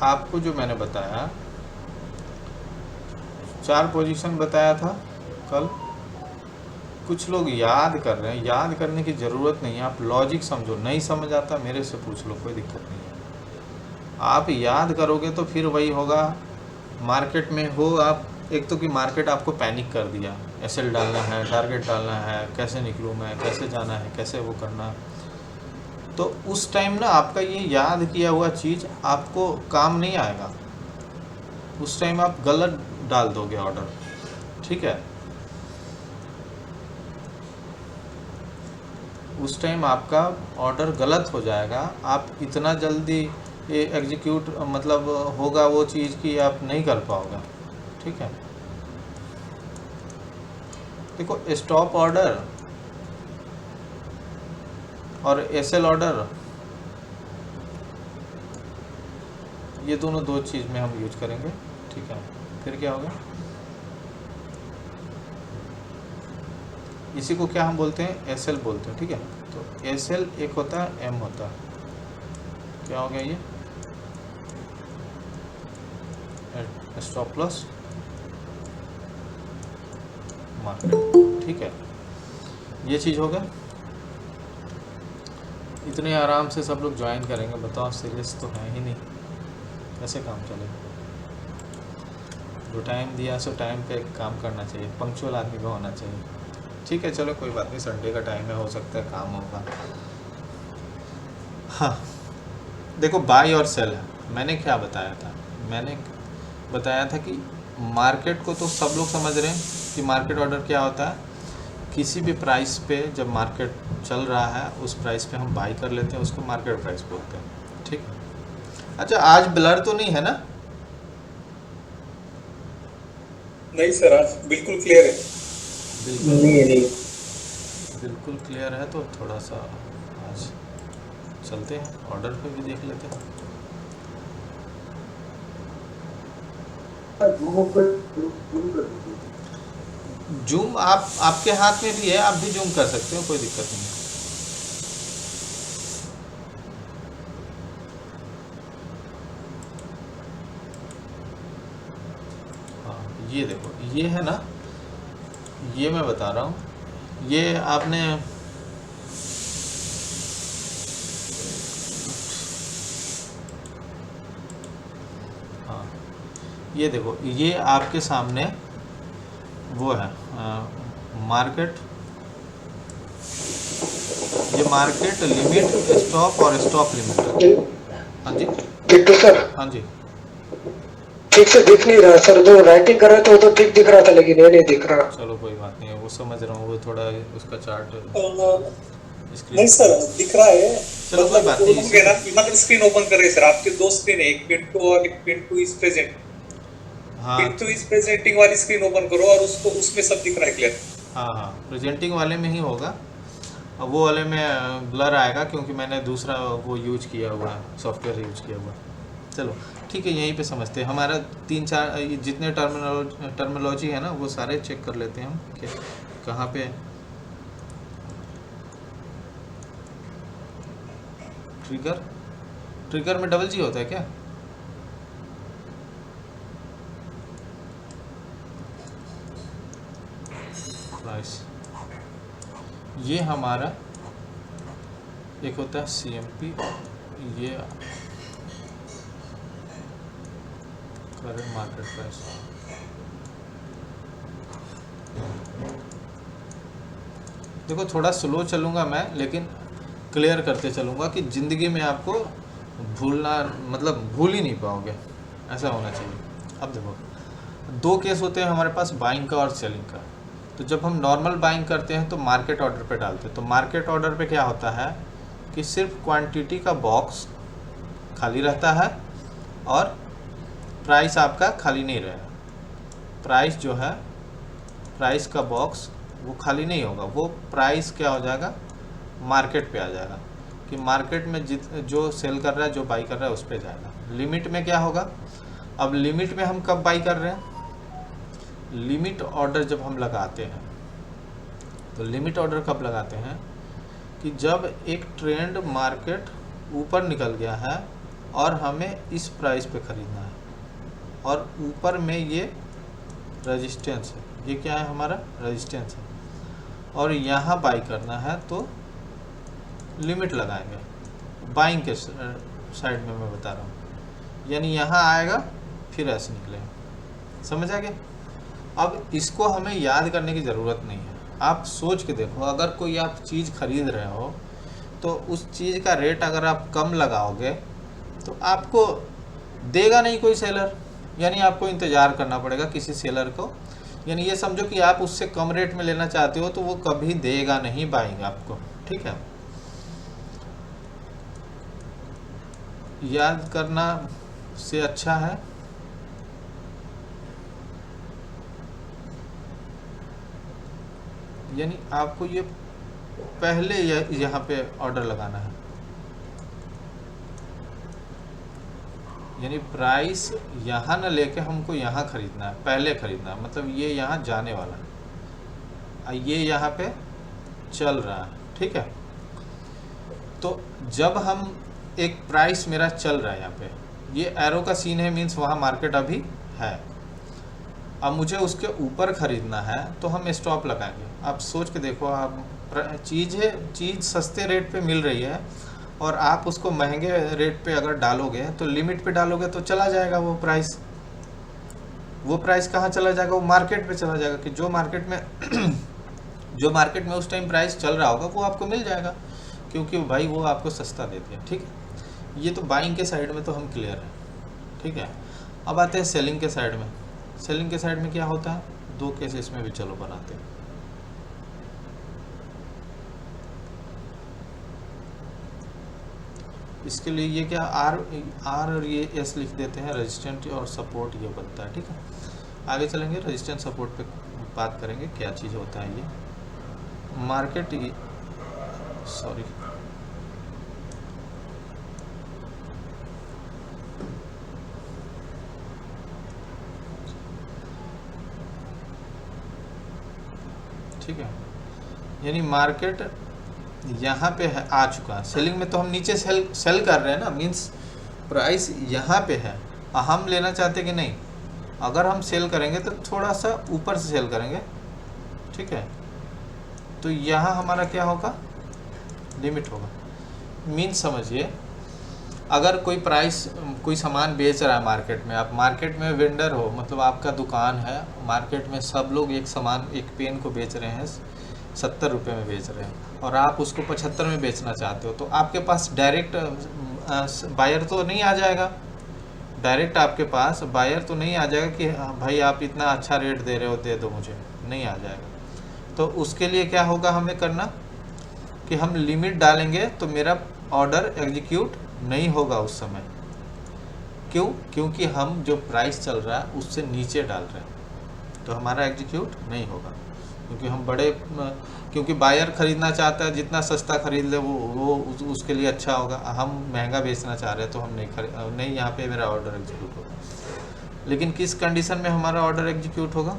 आपको जो मैंने बताया 4 पोजीशन बताया था कल, कुछ लोग याद कर रहे हैं। याद करने की ज़रूरत नहीं है, आप लॉजिक समझो। नहीं समझ आता मेरे से पूछ लो, कोई दिक्कत नहीं है। आप याद करोगे तो फिर वही होगा। मार्केट में हो आप, एक तो कि मार्केट आपको पैनिक कर दिया, एसएल डालना है, टारगेट डालना है, कैसे निकलूँ मैं, कैसे जाना है, कैसे वो करना। तो उस टाइम ना आपका ये याद किया हुआ चीज़ आपको काम नहीं आएगा। उस टाइम आप गलत डाल दोगे ऑर्डर, ठीक है। उस टाइम आपका ऑर्डर गलत हो जाएगा। आप इतना जल्दी ये एग्जीक्यूट मतलब होगा वो चीज़ कि आप नहीं कर पाओगे, ठीक है। देखो, स्टॉप ऑर्डर और एसएल ऑर्डर, ये दोनों दो चीज़ में हम यूज करेंगे, ठीक है। फिर क्या होगा, इसी को क्या हम बोलते हैं, एसएल बोलते हैं, ठीक है। तो एसएल एक होता है, एम होता है। क्या हो गया ये, स्टॉप लॉस मार्केट, ठीक है। ये चीज़ होगा। इतने आराम से सब लोग ज्वाइन करेंगे, बताओ, सीरियस तो है ही नहीं, कैसे काम चलेगा। जो टाइम दिया सो टाइम पे काम करना चाहिए, पंक्चुअल आदमी को होना चाहिए, ठीक है। चलो कोई बात नहीं, संडे का टाइम है, हो सकता है काम होगा। हाँ, देखो, बाई और सेल है। मैंने क्या बताया था, मैंने बताया था कि मार्केट को तो सब लोग समझ रहे हैं कि मार्केट ऑर्डर क्या होता है। किसी भी प्राइस पे जब मार्केट चल रहा है उस प्राइस पे हम बाई कर लेते हैं, उसको मार्केट प्राइस बोलते हैं, ठीक है। अच्छा, आज ब्लर तो नहीं है ना? नहीं सर, आज बिल्कुल क्लियर है। बिल्कुल नहीं नहीं। बिल्कुल क्लियर है। तो थोड़ा सा आज चलते हैं, ऑर्डर पे भी देख लेते हैं। जूम आप, आपके हाथ में भी है, आप भी जूम कर सकते हो, कोई दिक्कत नहीं है। हाँ, ये देखो, ये है ना, ये मैं बता रहा हूँ। ये आपने हाँ, ये देखो, ये आपके सामने वो है मार्केट, ये मार्केट लिमिट, स्टॉप और स्टॉप लिमिट। हाँ जी, बिट्टू सर, हाँ जी। ठीक से दिख नहीं रहा सर, जो राइटिंग कर रहे थे वो तो ठीक दिख रहा था, लेकिन ये नहीं दिख रहा। चलो कोई बात नहीं है, वो समझ रहा हूँ, वो थोड़ा उसका चार्ट नहीं स्क्रीन। सर, दिख रहा है। चलो कोई बात नहीं, इसी ना, मतलब स्क्रीन ओपन कर रहे हैं सर, आपके दो स्क्रीन है, एक पिंटू और एक पिंटू इज प्रेजेंट। हाँ पिंटू इज प्रेजेंटिंग वाली स्क्रीन ओपन करो और उसको, उसमें सब दिख रहा है क्लियर। हाँ हाँ, प्रेजेंटिंग वाले में ही होगा। अब वो वाले में ब्लर आएगा क्योंकि मैंने दूसरा वो यूज किया हुआ है, सॉफ्टवेयर यूज किया हुआ है। चलो ठीक है, यहीं पे समझते हैं। हमारा 3-4 जितने टर्मिनोलॉजी है ना, वो सारे चेक कर लेते हैं हम कि कहाँ पे। ट्रिगर, ट्रिगर में डबल जी होता है क्या? प्राइस, ये हमारा एक होता है CMP, ये करंट मार्केट प्राइस। देखो, थोड़ा स्लो चलूँगा मैं, लेकिन क्लियर करते चलूँगा कि ज़िंदगी में आपको भूलना, मतलब भूल ही नहीं पाओगे, ऐसा होना चाहिए। अब देखो, दो केस होते हैं हमारे पास, बाइंग का और सेलिंग का। तो जब हम नॉर्मल बाइंग करते हैं तो मार्केट ऑर्डर पे डालते हैं। तो मार्केट ऑर्डर पे क्या होता है कि सिर्फ क्वांटिटी का बॉक्स खाली रहता है और प्राइस आपका खाली नहीं रहेगा। प्राइस जो है, प्राइस का बॉक्स वो खाली नहीं होगा, वो प्राइस क्या हो जाएगा, मार्केट पे आ जाएगा कि मार्केट में जो सेल कर रहा है, जो बाई कर रहा है, उस पर जाएगा। लिमिट में क्या होगा, अब लिमिट में हम कब बाई कर रहे हैं, लिमिट ऑर्डर जब हम लगाते हैं, तो लिमिट ऑर्डर कब लगाते हैं कि जब एक ट्रेंड मार्केट ऊपर निकल गया है और हमें इस प्राइस पे ख़रीदना है, और ऊपर में ये रेजिस्टेंस है, ये क्या है हमारा रेजिस्टेंस है, और यहाँ बाई करना है तो लिमिट लगाएंगे बाइंग के साइड में मैं बता रहा हूँ, यानी यहाँ आएगा फिर ऐसे निकलेगा। समझ आ गया? अब इसको हमें याद करने की ज़रूरत नहीं है, आप सोच के देखो, अगर कोई आप चीज़ खरीद रहे हो तो उस चीज़ का रेट अगर आप कम लगाओगे तो आपको देगा नहीं कोई सेलर, यानी आपको इंतज़ार करना पड़ेगा किसी सेलर को, यानी ये समझो कि आप उससे कम रेट में लेना चाहते हो तो वो कभी देगा नहीं बाइंग आपको। ठीक है, याद करना से अच्छा है यानी आपको ये पहले यहाँ पे ऑर्डर लगाना है, यानी प्राइस यहाँ ना लेके हमको यहाँ ख़रीदना है, पहले ख़रीदना है, मतलब ये यहाँ जाने वाला है, ये यहाँ पे चल रहा है। ठीक है, तो जब हम एक प्राइस मेरा चल रहा है यहाँ पे, ये एरो का सीन है, मीन्स वहाँ मार्केट अभी है, अब मुझे उसके ऊपर ख़रीदना है तो हम स्टॉप लगाएंगे। आप सोच के देखो, आप चीज़ सस्ते रेट पे मिल रही है और आप उसको महंगे रेट पे अगर डालोगे तो लिमिट पे डालोगे तो चला जाएगा वो प्राइस कहाँ चला जाएगा? वो मार्केट पे चला जाएगा, कि जो मार्केट में उस टाइम प्राइस चल रहा होगा वो आपको मिल जाएगा, क्योंकि भाई वो आपको सस्ता देते हैं। ठीक है, ये तो बाइंग के साइड में तो हम क्लियर हैं। ठीक है, अब आते हैं सेलिंग के साइड में। सेलिंग के साइड में क्या होता है, दो केस इसमें भी चलो बनाते हैं। इसके लिए ये क्या आर और ये एस लिख देते हैं, रेजिस्टेंट और सपोर्ट ये बनता है। ठीक है, आगे चलेंगे, रेजिस्टेंट सपोर्ट पे बात करेंगे क्या चीज़ होता है। ये मार्केट सॉरी ठीक है, यानी मार्केट यहाँ पे है, आ चुका है। सेलिंग में तो हम नीचे सेल कर रहे हैं ना, मींस प्राइस यहाँ पे है, हम लेना चाहते कि नहीं, अगर हम सेल करेंगे तो थोड़ा सा ऊपर से सेल करेंगे। ठीक है, तो यहाँ हमारा क्या होगा, लिमिट होगा। मीन्स समझिए, अगर कोई सामान बेच रहा है मार्केट में, आप मार्केट में वेंडर हो, मतलब आपका दुकान है, मार्केट में सब लोग एक पेन को बेच रहे हैं 70 रुपये में बेच रहे हैं और आप उसको 75 में बेचना चाहते हो, तो आपके पास डायरेक्ट बायर तो नहीं आ जाएगा, डायरेक्ट आपके पास बायर तो नहीं आ जाएगा कि भाई आप इतना अच्छा रेट दे रहे हो, दे दो मुझे, नहीं आ जाएगा। तो उसके लिए क्या होगा हमें करना, कि हम लिमिट डालेंगे तो मेरा ऑर्डर एग्जीक्यूट नहीं होगा उस समय। क्यों? क्योंकि हम जो प्राइस चल रहा है उससे नीचे डाल रहे हैं, तो हमारा एग्जीक्यूट नहीं होगा, क्योंकि बायर ख़रीदना चाहता है, जितना सस्ता खरीद ले वो उसके लिए अच्छा होगा। हम महंगा बेचना चाह रहे हैं तो हम नहीं यहाँ पे मेरा ऑर्डर एग्जीक्यूट होगा। लेकिन किस कंडीशन में हमारा ऑर्डर एग्जीक्यूट होगा,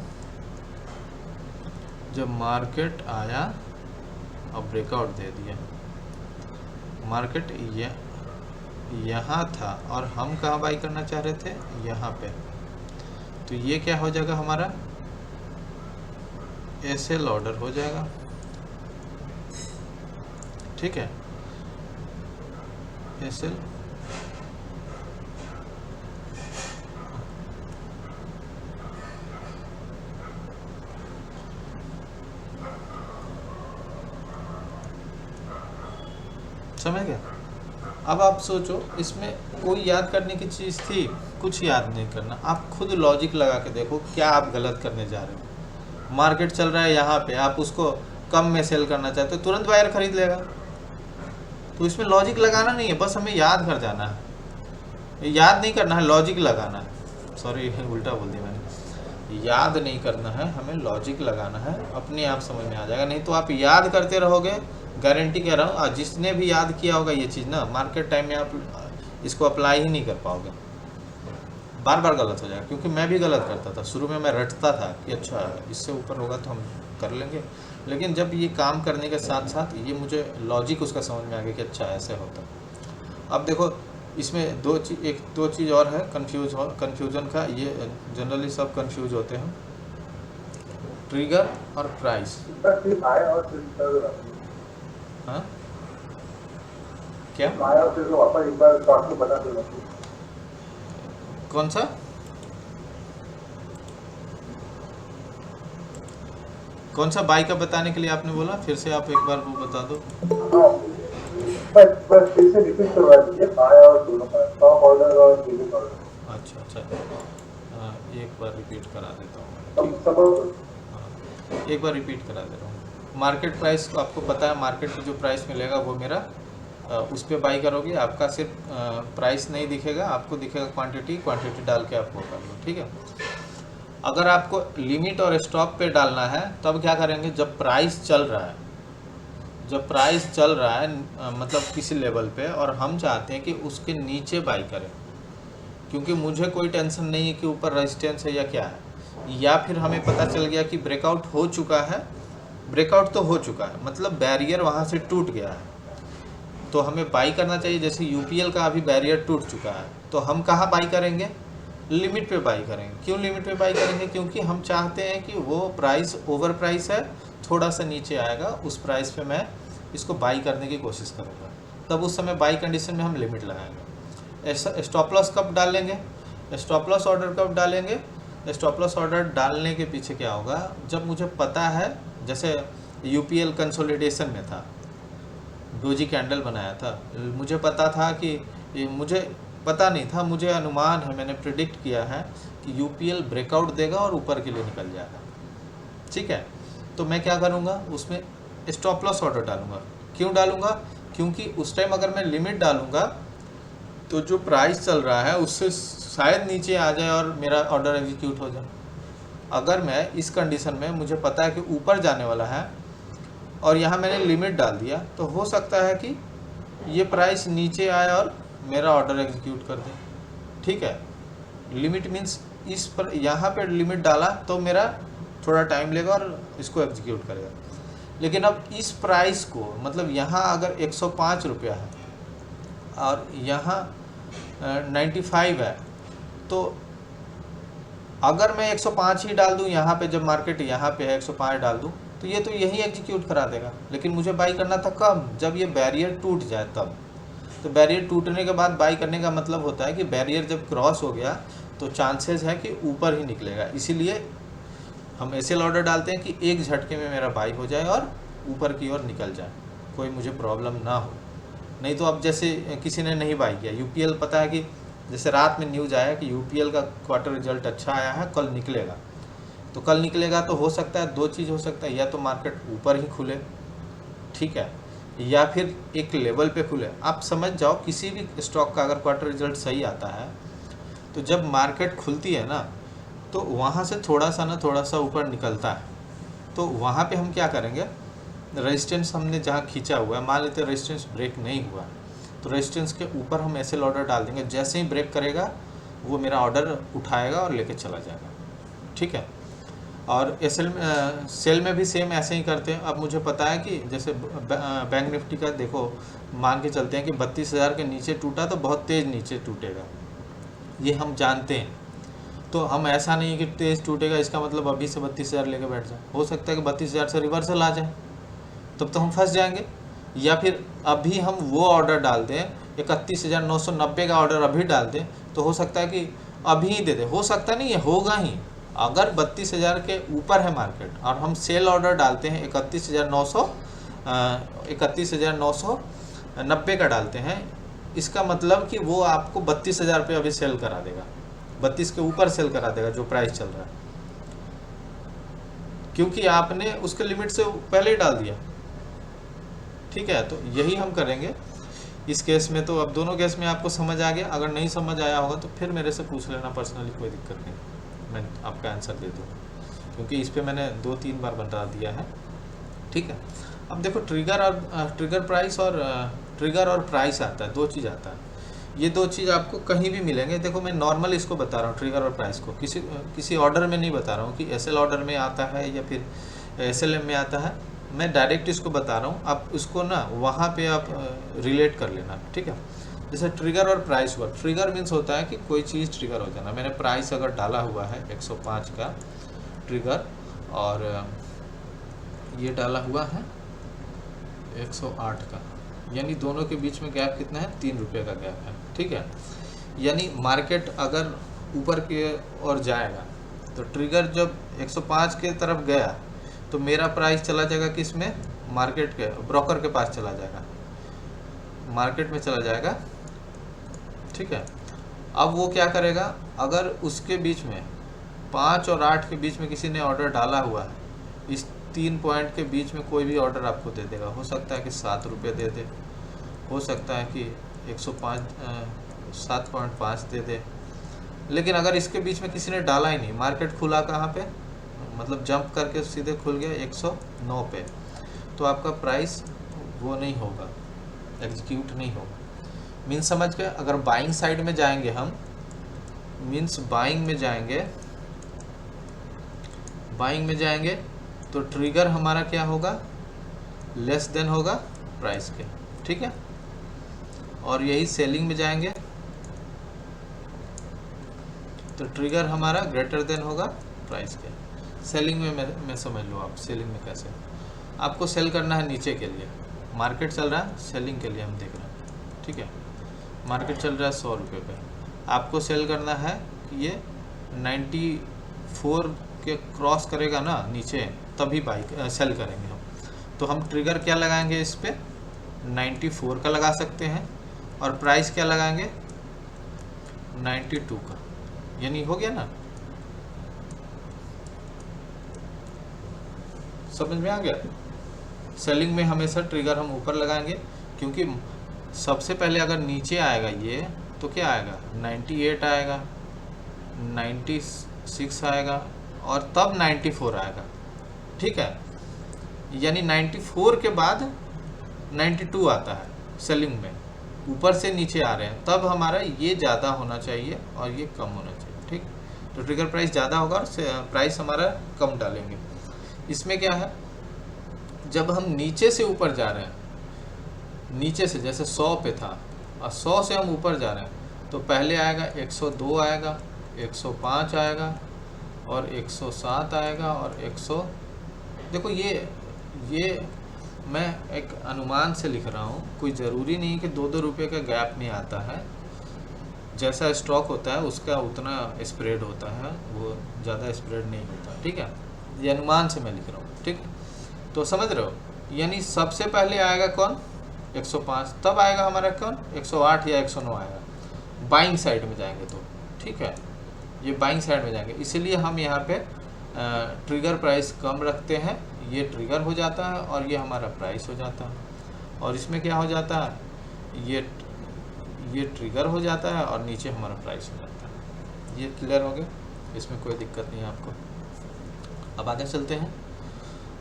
जब मार्केट आया और ब्रेकआउट दे दिया, मार्केट यहाँ था और हम कहाँ बाई करना चाह रहे थे, यहाँ पे, तो ये क्या हो जाएगा, हमारा एसएल ऑर्डर हो जाएगा। ठीक है, एसएल समझ गया। अब आप सोचो, इसमें कोई याद करने की चीज़ थी? कुछ याद नहीं करना, आप खुद लॉजिक लगा के देखो क्या आप गलत करने जा रहे हो। मार्केट चल रहा है यहाँ पे, आप उसको कम में सेल करना चाहते हो, तुरंत बायर खरीद लेगा, तो इसमें लॉजिक लगाना नहीं है, बस हमें याद कर जाना है। याद नहीं करना है, लॉजिक लगाना है। सॉरी उल्टा बोल दिया मैंने, याद नहीं करना है, हमें लॉजिक लगाना है, अपने आप समझ में आ जाएगा। नहीं तो आप याद करते रहोगे, गारंटी कह रहा हूँ, जिसने भी याद किया होगा ये चीज़ ना, मार्केट टाइम में आप इसको अप्लाई ही नहीं कर पाओगे, बार बार गलत हो जाएगा। क्योंकि मैं भी गलत करता था, शुरू में मैं रटता था कि अच्छा इससे ऊपर होगा तो हम कर लेंगे, लेकिन जब ये काम करने के साथ साथ ये मुझे लॉजिक उसका समझ में आ गया कि अच्छा ऐसे होता। अब देखो इसमें दो चीज़ और है कन्फ्यूज़न का, ये जनरली सब कंफ्यूज होते हैं, ट्रिगर और प्राइस। हाँ क्या कौन सा? कौन सा बाई का बताने के लिए आपने बोला? फिर से आप एक बार वो बता दो। बस फिर से रिपीट करवा दीजिए, बाय और दोनों का, टॉप ऑर्डर और बिलिंग ऑर्डर। अच्छा एक बार रिपीट करा देता हूँ, सब एक बार रिपीट करा दे रहा हूँ। मार्केट प्राइस को आपको पता है, मार्केट में जो प्राइस मिलेगा वो मेरा उस पर बाई करोगे, आपका सिर्फ प्राइस नहीं दिखेगा, आपको दिखेगा क्वांटिटी डाल के आप वो कर लो, ठीक है। अगर आपको लिमिट और स्टॉप पे डालना है तब क्या करेंगे, जब प्राइस चल रहा है मतलब किसी लेवल पे, और हम चाहते हैं कि उसके नीचे बाई करें, क्योंकि मुझे कोई टेंशन नहीं है कि ऊपर रेजिस्टेंस है या क्या है, या फिर हमें पता चल गया कि ब्रेकआउट हो चुका है, ब्रेकआउट तो हो चुका है मतलब बैरियर वहाँ से टूट गया है, तो हमें बाई करना चाहिए। जैसे यूपीएल का अभी बैरियर टूट चुका है, तो हम कहाँ बाई करेंगे? लिमिट पे बाई करेंगे। क्यों लिमिट पे बाई करेंगे? क्योंकि हम चाहते हैं कि वो प्राइस ओवर प्राइस है, थोड़ा सा नीचे आएगा, उस प्राइस पे मैं इसको बाई करने की कोशिश करूँगा, तब उस समय बाई कंडीशन में हम लिमिट लगाएंगे। स्टॉप लॉस कब डालेंगे? स्टॉप लॉस ऑर्डर कब डालेंगे? स्टॉप लॉस ऑर्डर डालने के पीछे क्या होगा, जब मुझे पता है, जैसे यूपीएल कंसोलिडेशन में था, डोजी कैंडल बनाया था, मुझे पता था कि मुझे पता नहीं था, मुझे अनुमान है, मैंने प्रिडिक्ट किया है कि यूपीएल ब्रेकआउट देगा और ऊपर के लिए निकल जाएगा, ठीक है। तो मैं क्या करूँगा, उसमें स्टॉप लॉस ऑर्डर डालूंगा। क्यों डालूंगा? क्योंकि उस टाइम अगर मैं लिमिट डालूंगा तो जो प्राइस चल रहा है उससे शायद नीचे आ जाए और मेरा ऑर्डर एग्जीक्यूट हो जाए। अगर मैं इस कंडीशन में मुझे पता है कि ऊपर जाने वाला है और यहाँ मैंने लिमिट डाल दिया, तो हो सकता है कि ये प्राइस नीचे आए और मेरा ऑर्डर एग्जीक्यूट कर दे, ठीक है। लिमिट मीन्स इस पर यहाँ पर लिमिट डाला तो मेरा थोड़ा टाइम लेगा और इसको एग्जीक्यूट करेगा। लेकिन अब इस प्राइस को, मतलब यहाँ अगर 105 रुपया है और यहाँ 95 है, तो अगर मैं 105 ही डाल दूँ यहाँ पे, जब मार्केट यहाँ पे है 105 डाल दूँ, तो ये तो यही एग्जीक्यूट करा देगा। लेकिन मुझे बाई करना था कब? जब ये बैरियर टूट जाए तब। तो बैरियर टूटने के बाद बाई करने का मतलब होता है कि बैरियर जब क्रॉस हो गया तो चांसेस है कि ऊपर ही निकलेगा, इसीलिए हम एसएल ऑर्डर डालते हैं कि एक झटके में मेरा बाई हो जाए और ऊपर की ओर निकल जाए, कोई मुझे प्रॉब्लम ना हो। नहीं तो अब जैसे किसी ने नहीं बाई किया, यूपीएल पता है कि जैसे रात में न्यूज़ आया कि यूपीएल का क्वार्टर रिजल्ट अच्छा आया है, कल निकलेगा, तो कल निकलेगा तो हो सकता है दो चीज़ हो सकता है, या तो मार्केट ऊपर ही खुले, ठीक है, या फिर एक लेवल पे खुले। आप समझ जाओ, किसी भी स्टॉक का अगर क्वार्टर रिजल्ट सही आता है तो जब मार्केट खुलती है ना, तो वहाँ से थोड़ा सा ऊपर निकलता है, तो वहाँ पे हम क्या करेंगे, रेजिस्टेंस हमने जहाँ खींचा हुआ है, मान लेते हैं रेजिस्टेंस ब्रेक नहीं हुआ, तो रेजिस्टेंस के ऊपर हम एसएल ऑर्डर डाल देंगे, जैसे ही ब्रेक करेगा वो मेरा ऑर्डर उठाएगा और लेके चला जाएगा, ठीक है। और एसएल सेल में भी सेम ऐसे ही करते हैं। अब मुझे पता है कि जैसे बैंक निफ्टी का देखो, मान के चलते हैं कि 32,000 के नीचे टूटा तो बहुत तेज़ नीचे टूटेगा, ये हम जानते हैं। तो हम ऐसा नहीं है कि तेज़ टूटेगा इसका मतलब अभी से 32,000 लेके बैठ जाए, हो सकता है कि 32,000 से रिवर्सल आ जाए, तब तो हम फंस जाएंगे। या फिर अभी हम वो ऑर्डर डाल दें, 31,990 का ऑर्डर अभी डाल दें, तो हो सकता है कि अभी ही दे दे, हो सकता नहीं है, होगा ही। अगर 32,000 के ऊपर है मार्केट और हम सेल ऑर्डर डालते हैं 31,990 का डालते हैं, इसका मतलब कि वो आपको 32,000 पे अभी सेल करा देगा, 32 के ऊपर सेल करा देगा जो प्राइस चल रहा है, क्योंकि आपने उसके लिमिट से पहले ही डाल दिया, ठीक है। तो यही हम करेंगे इस केस में। तो अब दोनों केस में आपको समझ आ गया। अगर नहीं समझ आया होगा तो फिर मेरे से पूछ लेना पर्सनली, कोई दिक्कत नहीं, मैं आपका आंसर दे दूँगा, क्योंकि इस पर मैंने 2-3 बार बता दिया है, ठीक है। अब देखो, ट्रिगर प्राइस आता है, दो चीज़ आता है, ये दो चीज़ आपको कहीं भी मिलेंगे। देखो, मैं नॉर्मल इसको बता रहा हूँ, ट्रिगर और प्राइस को, किसी ऑर्डर में नहीं बता रहा हूँ कि एसएल ऑर्डर में आता है या फिर एसएलएम में आता है, मैं डायरेक्ट इसको बता रहा हूँ। आप इसको ना वहाँ पे आप रिलेट कर लेना, ठीक है। जैसे ट्रिगर और प्राइस हुआ। ट्रिगर मीन्स होता है कि कोई चीज़ ट्रिगर हो जाना। मैंने प्राइस अगर डाला हुआ है 105 का ट्रिगर, और ये डाला हुआ है 108 का, यानी दोनों के बीच में गैप कितना है, 3 रुपये का गैप है, ठीक है। यानी मार्केट अगर ऊपर की ओर जाएगा तो ट्रिगर जब 105 के तरफ गया तो मेरा प्राइस चला जाएगा किस में, मार्केट के ब्रोकर के पास चला जाएगा, मार्केट में चला जाएगा, ठीक है। अब वो क्या करेगा, अगर उसके बीच में 5 और 8 के बीच में किसी ने ऑर्डर डाला हुआ है, इस 3 पॉइंट के बीच में कोई भी ऑर्डर आपको दे देगा। हो सकता है कि 7 रुपये दे दे, हो सकता है कि 7.5 दे दे, लेकिन अगर इसके बीच में किसी ने डाला ही नहीं, मार्केट खुला कहाँ पे, मतलब जंप करके सीधे खुल गया 109 पे, तो आपका प्राइस वो नहीं होगा, एग्जीक्यूट नहीं होगा। मीन्स समझ के, अगर बाइंग साइड में जाएंगे हम, मीन्स बाइंग में जाएंगे तो ट्रिगर हमारा क्या होगा, लेस देन होगा प्राइस के, ठीक है। और यही सेलिंग में जाएंगे तो ट्रिगर हमारा ग्रेटर देन होगा प्राइस के। सेलिंग में समझ लो आप, सेलिंग में कैसे आपको सेल करना है, नीचे के लिए मार्केट चल रहा है, सेलिंग के लिए हम देख रहे हैं, ठीक है। मार्केट चल रहा है 100 रुपये पे, आपको सेल करना है कि ये 94 के क्रॉस करेगा ना नीचे, तभी बाई सेल करेंगे हम। तो हम ट्रिगर क्या लगाएंगे इस पे, 94 का लगा सकते हैं, और प्राइस क्या लगाएंगे, 92 का, यानी हो गया ना, समझ में आ गया। सेलिंग में हमेशा ट्रिगर हम ऊपर लगाएंगे, क्योंकि सबसे पहले अगर नीचे आएगा ये तो क्या आएगा, 98 आएगा, 96 आएगा, और तब 94 आएगा, ठीक है। यानी 94 के बाद 92 आता है सेलिंग में, ऊपर से नीचे आ रहे हैं, तब हमारा ये ज़्यादा होना चाहिए और ये कम होना चाहिए, ठीक। तो ट्रिगर प्राइस ज़्यादा होगा और प्राइस हमारा कम डालेंगे। इसमें क्या है, जब हम नीचे से ऊपर जा रहे हैं, नीचे से जैसे 100 पे था और 100 से हम ऊपर जा रहे हैं, तो पहले आएगा 102 आएगा, 105 आएगा, और 107 आएगा, और 100। देखो ये मैं एक अनुमान से लिख रहा हूँ, कोई ज़रूरी नहीं कि 2-2 रुपये का गैप में आता है। जैसा स्टॉक होता है उसका उतना स्प्रेड होता है, वो ज़्यादा स्प्रेड नहीं होता, ठीक है। ये अनुमान से मैं लिख रहा हूँ, ठीक है। तो समझ रहे हो, यानी सबसे पहले आएगा कौन, 105, तब आएगा हमारा कौन, 108 या 109 आएगा, बाइंग साइड में जाएंगे तो, ठीक है। ये बाइंग साइड में जाएंगे, इसीलिए हम यहाँ पे ट्रिगर प्राइस कम रखते हैं, ये ट्रिगर हो जाता है और ये हमारा प्राइस हो जाता है। और इसमें क्या हो जाता है, ये ट्रिगर हो जाता है और नीचे हमारा प्राइस हो जाता है। ये क्लियर हो गया, इसमें कोई दिक्कत नहीं है आपको। अब आगे चलते हैं,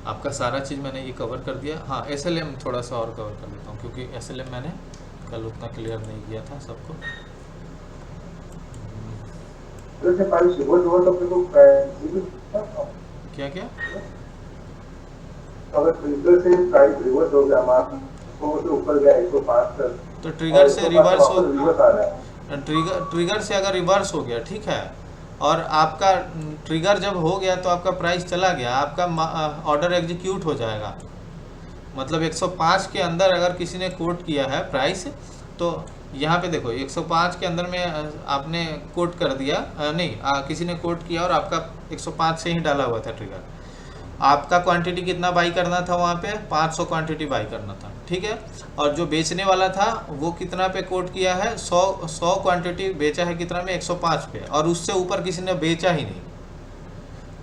आपका सारा चीज़ मैंने ये कवर कर दिया। हाँ, SLM थोड़ा सा और कवर कर देता हूँ, क्योंकि SLM मैंने कल उतना क्लियर नहीं किया था सबको। क्या क्या, अगर ट्रिगर से प्राइस रिवर्स हो गया, ऊपर गया 105 तक, तो ट्रिगर से रिवर्स हो, रिवर्स आ रहा है, ट्रिगर से अगर रिवर्स हो गया, ठीक है, और आपका ट्रिगर जब हो गया तो आपका प्राइस चला गया, आपका ऑर्डर एग्जीक्यूट हो जाएगा। मतलब 105 के अंदर अगर किसी ने कोट किया है प्राइस, तो यहाँ पे देखो 105 के अंदर में आपने कोट कर दिया, किसी ने कोट किया और आपका 105 से ही डाला हुआ था ट्रिगर। आपका क्वांटिटी कितना बाई करना था वहाँ पे, 500 क्वांटिटी बाई करना था, ठीक है। और जो बेचने वाला था वो कितना पे कोट किया है, 100 क्वांटिटी बेचा है, कितना में, 105 पे, और उससे ऊपर किसी ने बेचा ही नहीं,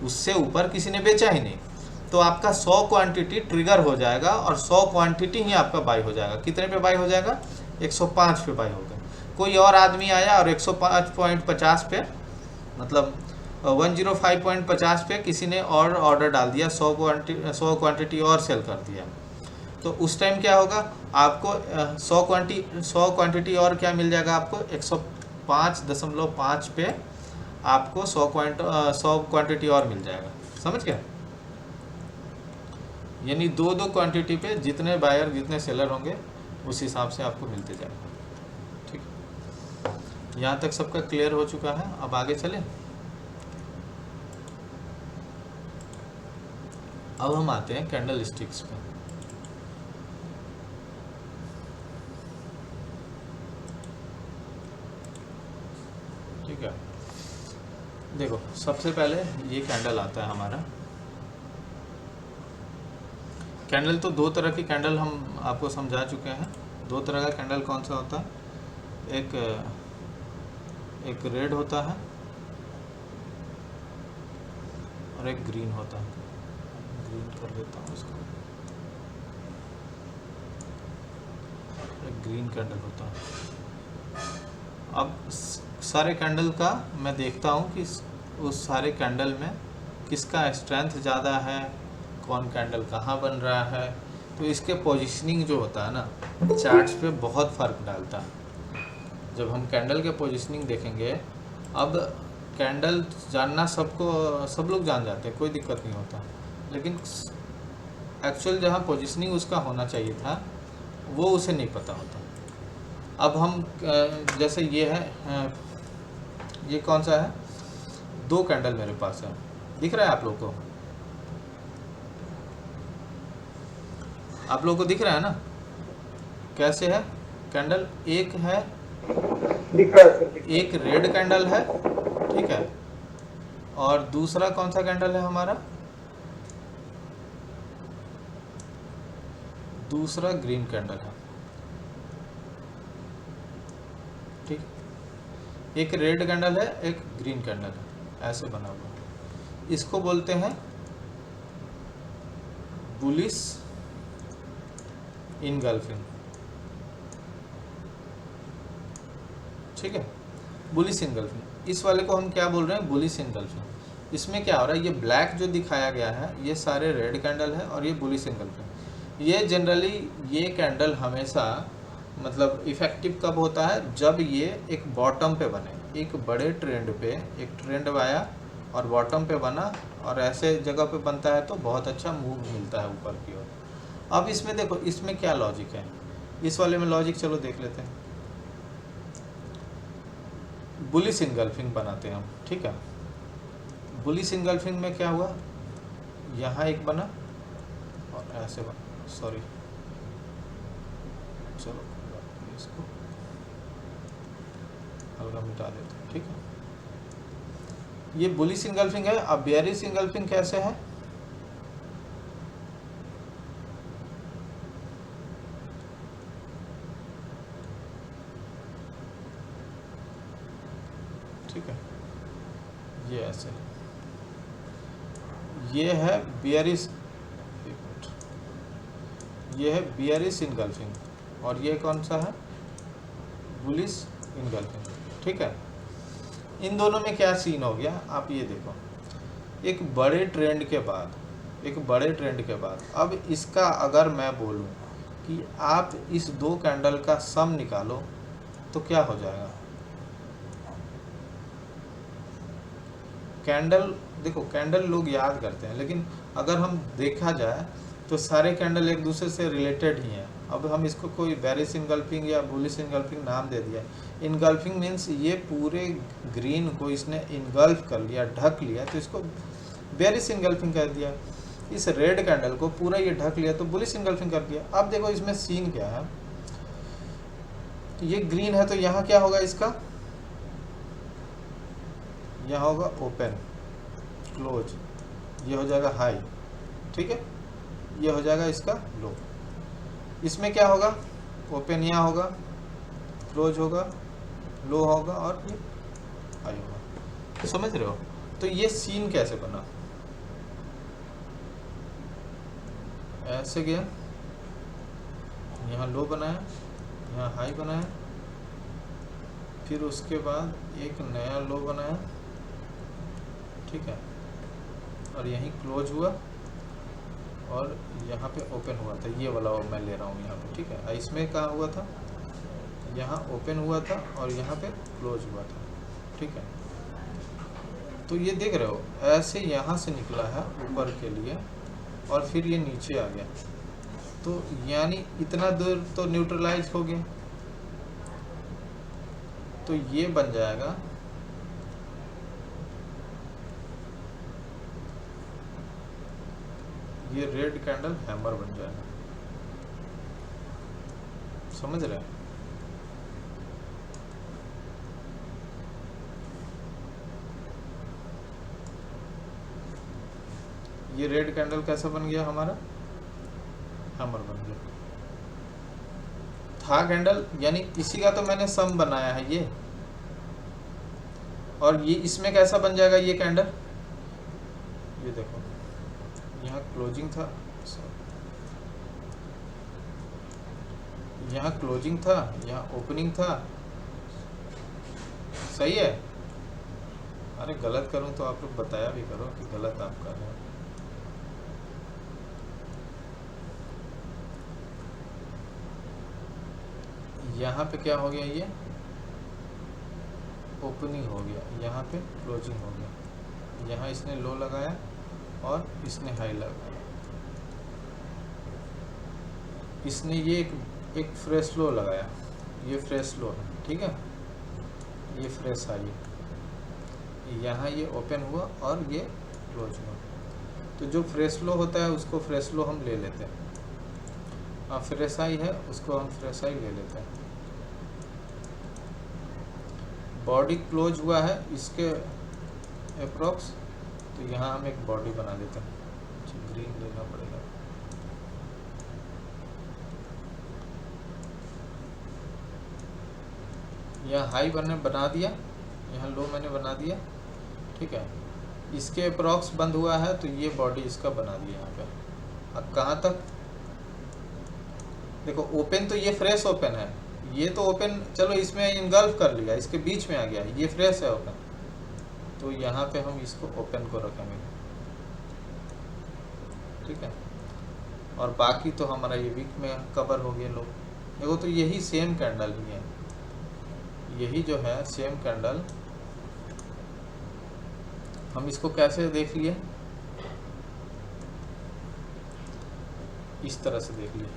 उससे ऊपर किसी ने बेचा ही नहीं। तो आपका 100 क्वांटिटी ट्रिगर हो जाएगा और 100 क्वांटिटी ही आपका बाई हो जाएगा। कितने पे बाई हो जाएगा, 105 पे बाई होगा। कोई और आदमी आया और 105.50 पे, मतलब 105.50 पे किसी ने और ऑर्डर डाल दिया, 100 क्वांटिटी और सेल कर दिया, तो उस टाइम क्या होगा, आपको 100 क्वांटिटी और क्या मिल जाएगा, आपको 105.5 पे आपको 100 क्वांटिटी और मिल जाएगा। समझ गया, यानी 2 क्वांटिटी पे जितने बायर जितने सेलर होंगे उस हिसाब से आपको मिलते जाएगा, ठीक है। यहाँ तक सबका क्लियर हो चुका है। अब आगे चलें। अब हम आते हैं कैंडल स्टिक्स पे। ठीक है, देखो सबसे पहले ये कैंडल आता है हमारा। कैंडल तो दो तरह की कैंडल हम आपको समझा चुके हैं। दो तरह का कैंडल कौन सा होता है, एक रेड होता है और एक ग्रीन होता है। ग्रीन कर देता हूँ इसको, एक ग्रीन कैंडल होता है। अब सारे कैंडल का मैं देखता हूँ कि उस सारे कैंडल में किसका स्ट्रेंथ ज़्यादा है, कौन कैंडल कहाँ बन रहा है। तो इसके पोजीशनिंग जो होता है ना, चार्ट्स पे बहुत फ़र्क डालता है। जब हम कैंडल के पोजीशनिंग देखेंगे, अब कैंडल जानना सब लोग जान जाते हैं, कोई दिक्कत नहीं होता, लेकिन एक्चुअल जहाँ पोजीशनिंग उसका होना चाहिए था वो उसे नहीं पता होता। अब हम जैसे ये है, ये कौन सा है, दो कैंडल मेरे पास है, दिख रहा है आप लोग को? आप लोगों को दिख रहा है ना कैसे है कैंडल? एक है, दिख रहा है सर, एक रेड कैंडल है, ठीक है, और दूसरा कौन सा कैंडल है हमारा? दूसरा ग्रीन कैंडल है, ठीक। एक रेड कैंडल है, एक ग्रीन कैंडल है, ऐसे बना हुआ। इसको बोलते हैं बुलिश इनगल्फिंग, ठीक है, बुलिश इनगल्फिंग। इस वाले को हम क्या बोल रहे हैं, बुलिश इनगल्फिंग। इसमें क्या हो रहा है, ये ब्लैक जो दिखाया गया है ये सारे रेड कैंडल है और ये बुलिश इनगल्फिंग। ये जनरली ये कैंडल हमेशा मतलब इफेक्टिव कब होता है, जब ये एक बॉटम पे बने, एक बड़े ट्रेंड पे, एक ट्रेंड आया और बॉटम पे बना और ऐसे जगह पे बनता है तो बहुत अच्छा मूव मिलता है ऊपर की ओर। अब इसमें देखो, इसमें क्या लॉजिक है, इस वाले में लॉजिक चलो देख लेते हैं। बुलिश इनगल्फिंग बनाते हैं हम, ठीक है। बुलिश इनगल्फिंग में क्या हुआ, यहाँ एक बना और ऐसे बना, सॉरी चलो इसको हल्का मिटा देते हैं, ठीक है। ये बुलिश इनगल्फिंग है। अब बेयरिश इनगल्फिंग कैसे है, ठीक है, ये ऐसे, ये है बेयरिश, ये है बेयरिश इनगल्फिंग और ये कौन सा है, बुलिश इनगल्फिंग, ठीक है। इन दोनों में क्या सीन हो गया, आप ये देखो, एक बड़े ट्रेंड के बाद अब इसका अगर मैं बोलूं कि आप इस दो कैंडल का सम निकालो तो क्या हो जाएगा। कैंडल देखो, कैंडल लोग याद करते हैं, लेकिन अगर हम देखा जाए तो सारे कैंडल एक दूसरे से रिलेटेड ही हैं। अब हम इसको कोई बेयरिश इनगल्फिंग या बुलिश इनगल्फिंग नाम दे दिया। इनगल्फिंग मीन्स ये पूरे ग्रीन को इसने इनगल्फ कर लिया, ढक लिया, तो इसको बेयरिश इनगल्फिंग कर दिया। इस रेड कैंडल को पूरा ये ढक लिया तो बुलिश इनगल्फिंग कर दिया। अब देखो इसमें सीन क्या है, ये ग्रीन है तो यहाँ क्या होगा, इसका यहाँ होगा ओपन, क्लोज, ये हो जाएगा हाई, ठीक है, ये हो जाएगा इसका लो। इसमें क्या होगा, ओपन यहाँ होगा, क्लोज होगा, लो होगा और ये हाई होगा। समझ रहे हो? तो ये सीन कैसे बना, ऐसे गया, यहाँ लो बनाया, यहाँ हाई बनाया, फिर उसके बाद एक नया लो बनाया, ठीक है, और यहीं क्लोज हुआ और यहाँ पे ओपन हुआ था। ये वाला मैं ले रहा हूँ यहाँ पे, ठीक है। इसमें कहाँ हुआ था, यहाँ ओपन हुआ था और यहाँ पे क्लोज हुआ था, ठीक है। तो ये देख रहे हो, ऐसे यहाँ से निकला है ऊपर के लिए और फिर ये नीचे आ गया, तो यानी इतना दूर तो न्यूट्रलाइज हो गया। तो ये बन जाएगा ये रेड कैंडल हैमर बन जाएगा, समझ रहे हैं? ये रेड कैंडल कैसा बन गया हमारा, हैमर बन गया। था कैंडल, यानी इसी का तो मैंने सम बनाया है ये, और ये इसमें कैसा बन जाएगा ये कैंडल, ये देखो यहाँ क्लोजिंग था, यहाँ क्लोजिंग था, यहाँ ओपनिंग था, सही है। अरे गलत करूं तो आप लोग बताया भी करो कि गलत आप कर रहे हो। यहाँ पे क्या हो गया, ये ओपनिंग हो गया, यहाँ पे क्लोजिंग हो गया, यहाँ इसने लो लगाया और इसने हाई लगाया, इसने ये एक फ्रेश लो लगाया, ये फ्रेश लो है, ठीक है, ये फ्रेश हाई, यहाँ ये ओपन हुआ और ये क्लोज हुआ। तो जो फ्रेश लो होता है उसको फ्रेश लो हम ले लेते हैं, अब फ्रेश हाई है उसको हम फ्रेश हाई ले लेते हैं। बॉडी क्लोज हुआ है इसके अप्रॉक्स, तो यहाँ हम एक बॉडी बना देते हैं, ग्रीन लेना पड़ेगा। यहाँ हाई बना दिया, यहाँ लो मैंने बना दिया, ठीक है। इसके अप्रॉक्स बंद हुआ है तो ये बॉडी इसका बना दिया यहाँ पे। अब कहाँ तक देखो, ओपन तो ये फ्रेश ओपन है, ये तो ओपन चलो इसमें इनगल्फ कर लिया, इसके बीच में आ गया, ये फ्रेश है ओपन, तो यहाँ पे हम इसको ओपन को रखेंगे, ठीक है। और बाकी तो हमारा ये वीक में कवर हो गया लो। देखो तो यही सेम कैंडल ही है, यही जो है सेम कैंडल, हम इसको कैसे देख लिए, इस तरह से देख लिए।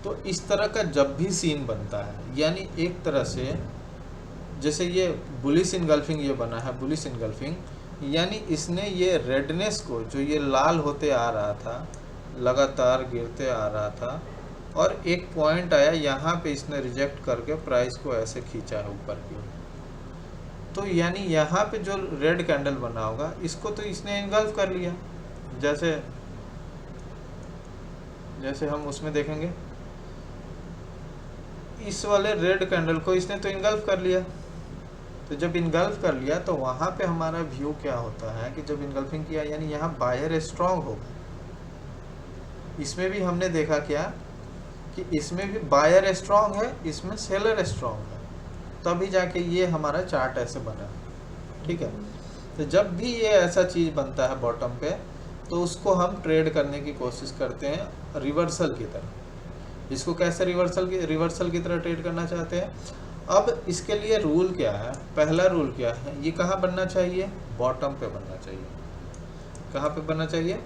तो इस तरह का जब भी सीन बनता है, यानी एक तरह से जैसे ये बुलिश इनगल्फिंग ये बना है, बुलिश इनगल्फिंग, यानी इसने ये रेडनेस को, जो ये लाल होते आ रहा था, लगातार गिरते आ रहा था, और एक पॉइंट आया यहाँ पे इसने रिजेक्ट करके प्राइस को ऐसे खींचा है ऊपर की ओर। तो यानी यहाँ पे जो रेड कैंडल बना होगा इसको तो इसने इनगल्फ कर लिया, जैसे हम उसमें देखेंगे, इस वाले रेड कैंडल को इसने तो इनगल्फ कर लिया। तो जब इनगल्फ कर लिया तो वहाँ पे हमारा व्यू क्या होता है कि जब इनगल्फिंग किया यानी यहाँ बायर स्ट्रांग होगा। इसमें भी हमने देखा क्या कि इसमें भी बायर स्ट्रांग है, इसमें सेलर स्ट्रांग है, तभी जाके ये हमारा चार्ट ऐसे बना, ठीक है। तो जब भी ये ऐसा चीज़ बनता है बॉटम पे, तो उसको हम ट्रेड करने की कोशिश करते हैं रिवर्सल की तरह। इसको कैसे रिवर्सल की तरह ट्रेड करना चाहते हैं। अब इसके लिए रूल क्या है, पहला रूल क्या है, ये कहाँ बनना चाहिए, बॉटम पे बनना चाहिए। कहाँ पे बनना चाहिए,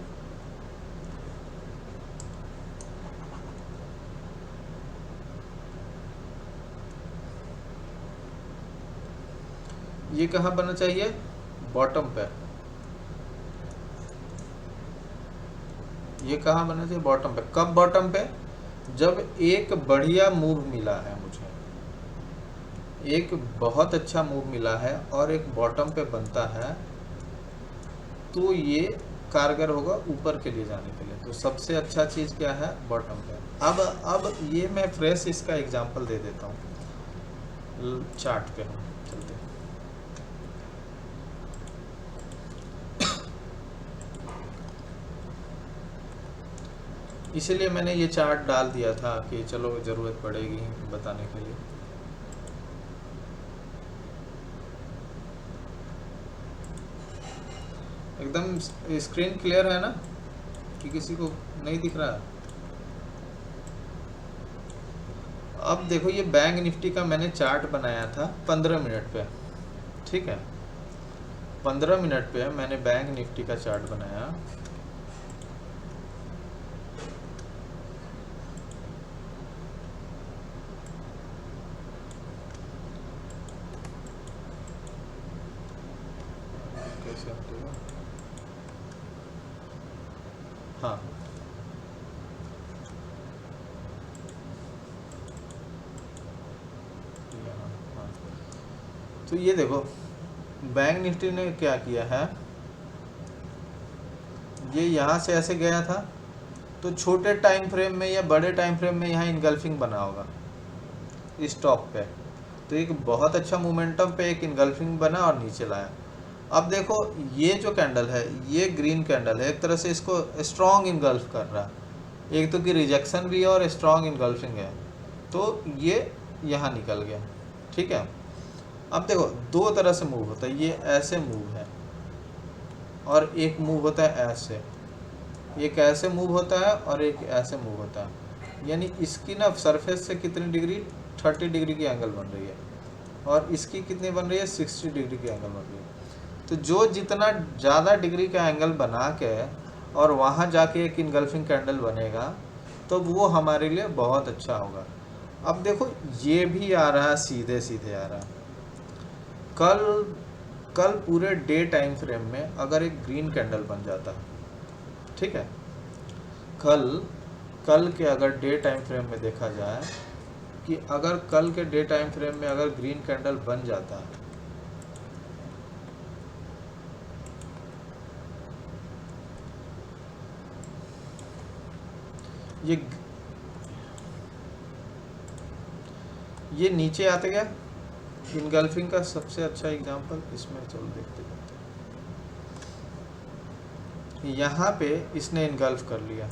ये कहाँ बनना चाहिए, बॉटम पे। ये कहाँ बनना चाहिए, बॉटम पे। कब बॉटम पे, जब एक बढ़िया मूव मिला है मुझे, एक बहुत अच्छा मूव मिला है और एक बॉटम पे बनता है, तो ये कारगर होगा ऊपर के लिए जाने के लिए। तो सबसे अच्छा चीज़ क्या है, बॉटम पे। अब ये मैं फ्रेश इसका एग्जांपल दे देता हूँ, चार्ट पे हम चलते हैं। इसीलिए मैंने ये चार्ट डाल दिया था कि चलो ज़रूरत पड़ेगी बताने के लिए। एकदम स्क्रीन क्लियर है ना, कि किसी को नहीं दिख रहा। अब देखो ये बैंक निफ्टी का मैंने चार्ट बनाया था 15 मिनट पे, ठीक है। 15 मिनट पे मैंने बैंक निफ्टी का चार्ट बनाया। सेकेंड। हाँ हाँ, तो ये देखो बैंक निफ्टी ने क्या किया है, ये यहाँ से ऐसे गया था, तो छोटे टाइम फ्रेम में या बड़े टाइम फ्रेम में यहाँ इनगल्फिंग बना होगा इस टॉप पे, तो एक बहुत अच्छा मोमेंटम पे एक इनगल्फिंग बना और नीचे लाया। अब देखो ये जो कैंडल है, ये ग्रीन कैंडल है, एक तरह से इसको स्ट्रॉन्ग इनगल्फ कर रहा है, एक तो कि रिजेक्शन भी है और स्ट्रॉन्ग इनगल्फिंग है, तो ये यहाँ निकल गया। ठीक है, अब देखो दो तरह से मूव होता है, ये ऐसे मूव है और एक मूव होता है ऐसे, एक ऐसे मूव होता है और एक ऐसे मूव होता है। यानी इसकी ना सरफेस से कितनी डिग्री, 30 डिग्री की एंगल बन रही है और इसकी कितनी बन रही है, 60 डिग्री की एंगल बन रही है। तो जो जितना ज़्यादा डिग्री का एंगल बना के और वहाँ जाके एक इनगल्फिंग कैंडल बनेगा तो वो हमारे लिए बहुत अच्छा होगा। अब देखो ये भी आ रहा है, सीधे सीधे आ रहा है। कल पूरे डे टाइम फ्रेम में अगर एक ग्रीन कैंडल बन जाता, ठीक है, कल के अगर डे टाइम फ्रेम में देखा जाए कि अगर कल के डे टाइम फ्रेम में अगर ग्रीन कैंडल बन जाता है, ये नीचे आते गया, इनगल्फिंग का सबसे अच्छा एग्जांपल इसमें चलो देखते जाते हैं। यहाँ पे इसने इनगल्फ कर लिया,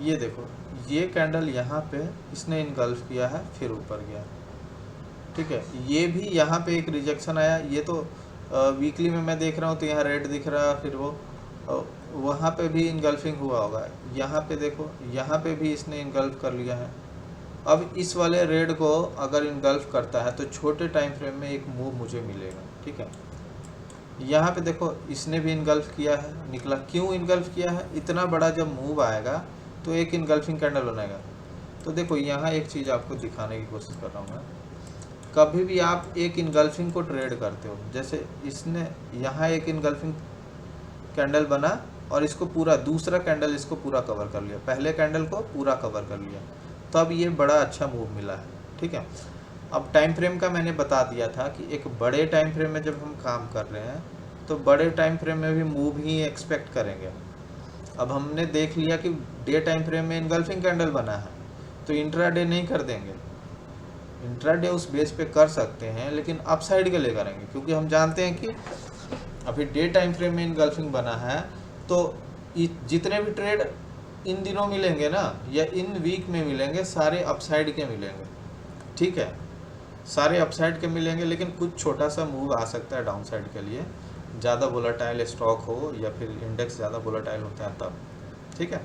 ये देखो ये कैंडल यहाँ पे इसने इनगल्फ किया है, फिर ऊपर गया। ठीक है, ये भी यहाँ पे एक रिजेक्शन आया, ये तो वीकली में मैं देख रहा हूँ तो यहाँ रेड दिख रहा है, फिर वो वहाँ पे भी इनगल्फिंग हुआ होगा। यहाँ पे देखो, यहाँ पे भी इसने इनगल्फ कर लिया है। अब इस वाले रेड को अगर इनगल्फ करता है तो छोटे टाइम फ्रेम में एक मूव मुझे मिलेगा। ठीक है, यहाँ पे देखो इसने भी इनगल्फ किया है, निकला। क्यों इनगल्फ किया है, इतना बड़ा जब मूव आएगा तो एक इनगल्फिंग कैंडल बनेगा। तो देखो यहाँ एक चीज़ आपको दिखाने की कोशिश कर रहा हूँ मैं, कभी भी आप एक इनगल्फिंग को ट्रेड करते हो, जैसे इसने यहाँ एक इनगल्फिंग कैंडल बना और इसको पूरा, दूसरा कैंडल इसको पूरा कवर कर लिया, पहले कैंडल को पूरा कवर कर लिया, तब ये बड़ा अच्छा मूव मिला है। ठीक है, अब टाइम फ्रेम का मैंने बता दिया था कि एक बड़े टाइम फ्रेम में जब हम काम कर रहे हैं तो बड़े टाइम फ्रेम में भी मूव ही एक्सपेक्ट करेंगे। अब हमने देख लिया कि डे टाइम फ्रेम में इनगल्फिंग कैंडल बना है तो इंट्राडे नहीं कर देंगे, इंट्राडे उस बेस पे कर सकते हैं लेकिन अपसाइड के लिए करेंगे, क्योंकि हम जानते हैं कि अभी डे टाइम फ्रेम में इनगल्फिंग बना है तो जितने भी ट्रेड इन दिनों मिलेंगे ना या इन वीक में मिलेंगे, सारे अपसाइड के मिलेंगे। ठीक है, सारे अपसाइड के मिलेंगे, लेकिन कुछ छोटा सा मूव आ सकता है डाउन साइड के लिए, ज़्यादा वोलेटाइल स्टॉक हो या फिर इंडेक्स ज़्यादा वोलेटाइल होता है तब। ठीक है,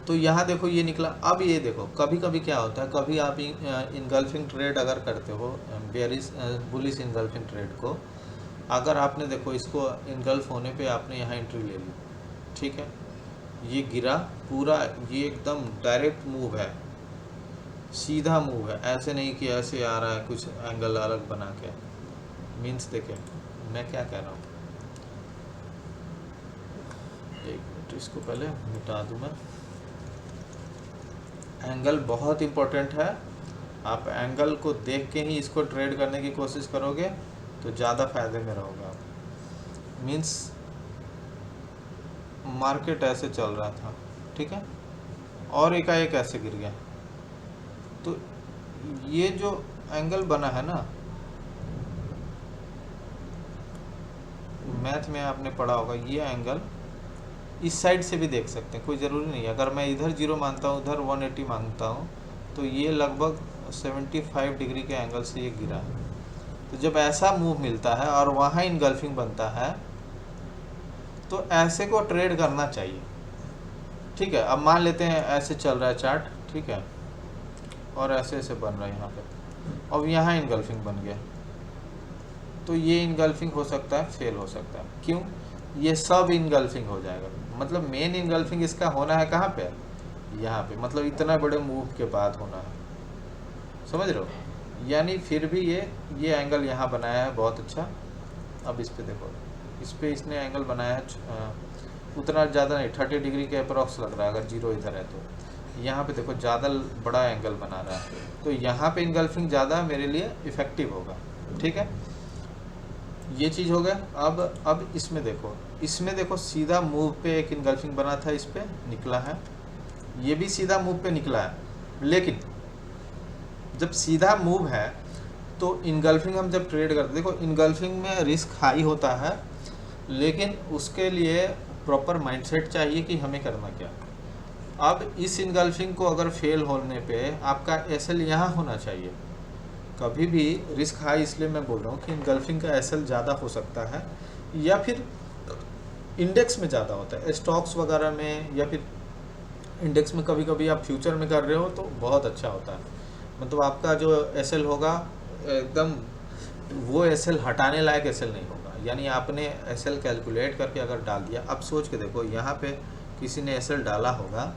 तो यहाँ देखो ये निकला। अब ये देखो कभी कभी क्या होता है, कभी आप इनगल्फिंग ट्रेड अगर करते हो, बेरिश बुलिश इनगल्फिंग ट्रेड को, अगर आपने देखो इसको इनगल्फ होने पे आपने यहाँ एंट्री ले ली, ठीक है, ये गिरा पूरा, ये एकदम डायरेक्ट मूव है, सीधा मूव है, ऐसे नहीं कि ऐसे आ रहा है कुछ एंगल अलग बना के। मीन्स देखें मैं क्या कह रहा हूँ, एक मिनट इसको पहले मिटा दूँ मैं। एंगल बहुत इम्पोर्टेंट है, आप एंगल को देख के ही इसको ट्रेड करने की कोशिश करोगे तो ज़्यादा फायदे में रहोगे आप। मीन्स मार्केट ऐसे चल रहा था, ठीक है, और एकाएक ऐसे गिर गया, तो ये जो एंगल बना है ना, मैथ में आपने पढ़ा होगा, ये एंगल इस साइड से भी देख सकते हैं, कोई ज़रूरी नहीं। अगर मैं इधर 0 मानता हूँ, उधर 180 मांगता हूँ, तो ये लगभग 75 डिग्री के एंगल से ये गिरा है। तो जब ऐसा मूव मिलता है और वहाँ इनगल्फिंग बनता है तो ऐसे को ट्रेड करना चाहिए। ठीक है, अब मान लेते हैं ऐसे चल रहा है चार्ट, ठीक है, और ऐसे ऐसे बन रहा है यहाँ पे, अब यहाँ इनगल्फिंग बन गया, तो ये इनगल्फिंग हो सकता है, फेल हो सकता है। क्यों, ये सब इनगल्फिंग हो जाएगा। मतलब मेन इनगल्फिंग इसका होना है कहाँ पे, यहाँ पे, मतलब इतना बड़े मूव के बाद होना है, समझ रहे हो। यानी फिर भी ये एंगल यहाँ बनाया है बहुत अच्छा। अब इस पे देखो, इस पे इसने एंगल बनाया है उतना ज़्यादा नहीं, 30 डिग्री के अप्रॉक्स लग रहा है अगर जीरो इधर है तो। यहाँ पे देखो ज़्यादा बड़ा एंगल बना रहा है, तो यहाँ पे इनगल्फिंग ज़्यादा मेरे लिए इफ़ेक्टिव होगा। ठीक है, ये चीज़ हो गया। अब इसमें देखो सीधा मूव पे एक इनगल्फिंग बना था, इस पे निकला है, ये भी सीधा मूव पे निकला है। लेकिन जब सीधा मूव है तो इनगल्फिंग हम जब ट्रेड करते, देखो इनगल्फिंग में रिस्क हाई होता है, लेकिन उसके लिए प्रॉपर माइंडसेट चाहिए कि हमें करना क्या। अब इस इनगल्फिंग को अगर फेल होने पे आपका एसएल यहाँ होना चाहिए। कभी भी रिस्क हाई इसलिए मैं बोल रहा हूँ कि इनगल्फिंग का एसएल ज़्यादा हो सकता है, या फिर इंडेक्स में ज़्यादा होता है, स्टॉक्स वगैरह में, या फिर इंडेक्स में कभी कभी आप फ्यूचर में कर रहे हो तो बहुत अच्छा होता है। मतलब आपका जो एसएल होगा एकदम वो एसएल हटाने लायक एसएल नहीं होगा। यानी आपने एसएल कैलकुलेट करके अगर डाल दिया, अब सोच के देखो यहाँ पे किसी ने एसएल डाला होगा,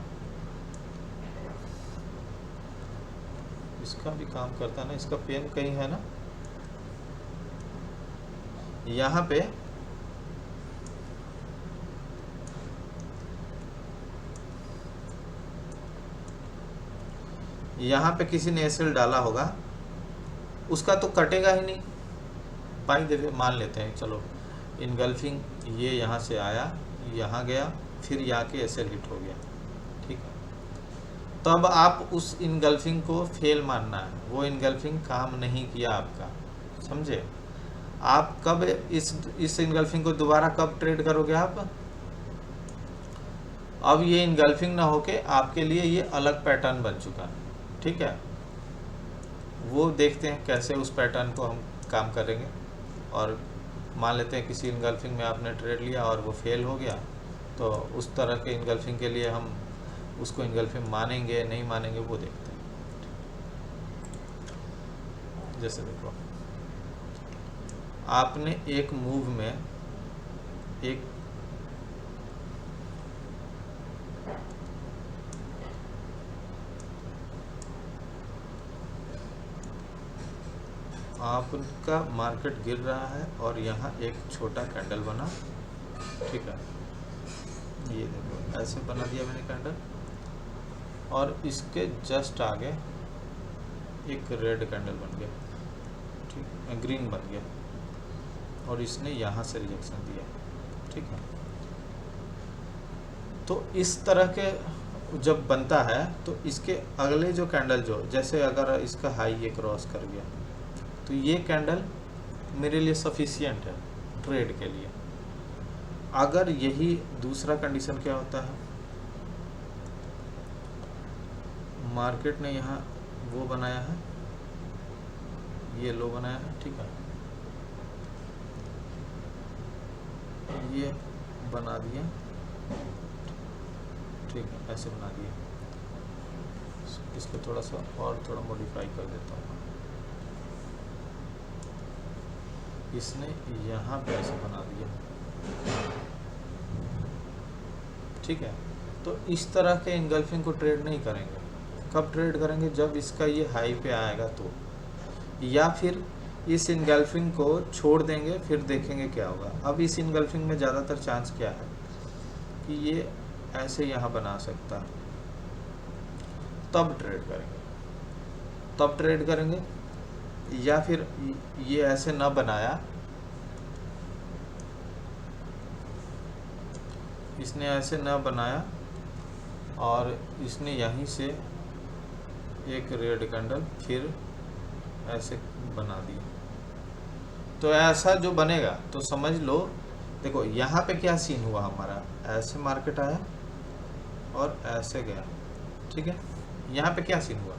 इसका भी काम करता है ना, इसका पेन कहीं है ना, यहाँ पे किसी ने एसएल डाला होगा, उसका तो कटेगा ही नहीं। पाई देवे मान लेते हैं, चलो इनगल्फिंग ये यहाँ से आया, यहाँ गया, फिर यहाँ के एसएल हिट हो गया। ठीक है, तब आप उस इनगल्फिंग को फेल मानना है, वो इनगल्फिंग काम नहीं किया आपका, समझे। आप कब इस इनगल्फिंग को दोबारा कब ट्रेड करोगे आप, अब ये इनगल्फिंग ना होके आपके लिए ये अलग पैटर्न बन चुका है। ठीक है, वो देखते हैं कैसे उस पैटर्न को हम काम करेंगे। और मान लेते हैं किसी इनगल्फिंग में आपने ट्रेड लिया और वो फेल हो गया, तो उस तरह के इनगल्फिंग के लिए हम उसको इनगल्फिंग मानेंगे नहीं मानेंगे वो देखते हैं। जैसे देखो आपने एक मूव में एक आपका मार्केट गिर रहा है और यहाँ एक छोटा कैंडल बना। ठीक है, ये देखो ऐसे बना दिया मैंने कैंडल, और इसके जस्ट आगे एक रेड कैंडल बन गया, ठीक है, ग्रीन बन गया, और इसने यहाँ से रिजेक्शन दिया। ठीक है, तो इस तरह के जब बनता है तो इसके अगले जो कैंडल जो, जैसे अगर इसका हाई ये क्रॉस कर गया, तो ये कैंडल मेरे लिए सफिशिएंट है ट्रेड के लिए। अगर यही दूसरा कंडीशन क्या होता है, मार्केट ने यहाँ वो बनाया है, ये लो बनाया है, ठीक है, ये बना दिया, ठीक है, ऐसे बना दिया। इसको थोड़ा सा और थोड़ा मॉडिफाई कर देता हूँ। इसने यहाँ पे ऐसे बना दिया। ठीक है, तो इस तरह के इनगल्फिंग को ट्रेड नहीं करेंगे। कब ट्रेड करेंगे, जब इसका ये हाई पे आएगा तो, या फिर इस इनगल्फिंग को छोड़ देंगे, फिर देखेंगे क्या होगा। अब इस इनगल्फिंग में ज़्यादातर चांस क्या है कि ये ऐसे यहाँ बना सकता है, तब ट्रेड करेंगे। या फिर ये ऐसे ना बनाया, इसने ऐसे ना बनाया और इसने यहीं से एक रेड कैंडल फिर ऐसे बना दिया, तो ऐसा जो बनेगा तो समझ लो। देखो यहाँ पे क्या सीन हुआ हमारा, ऐसे मार्केट आया और ऐसे गया। ठीक है, यहाँ पे क्या सीन हुआ,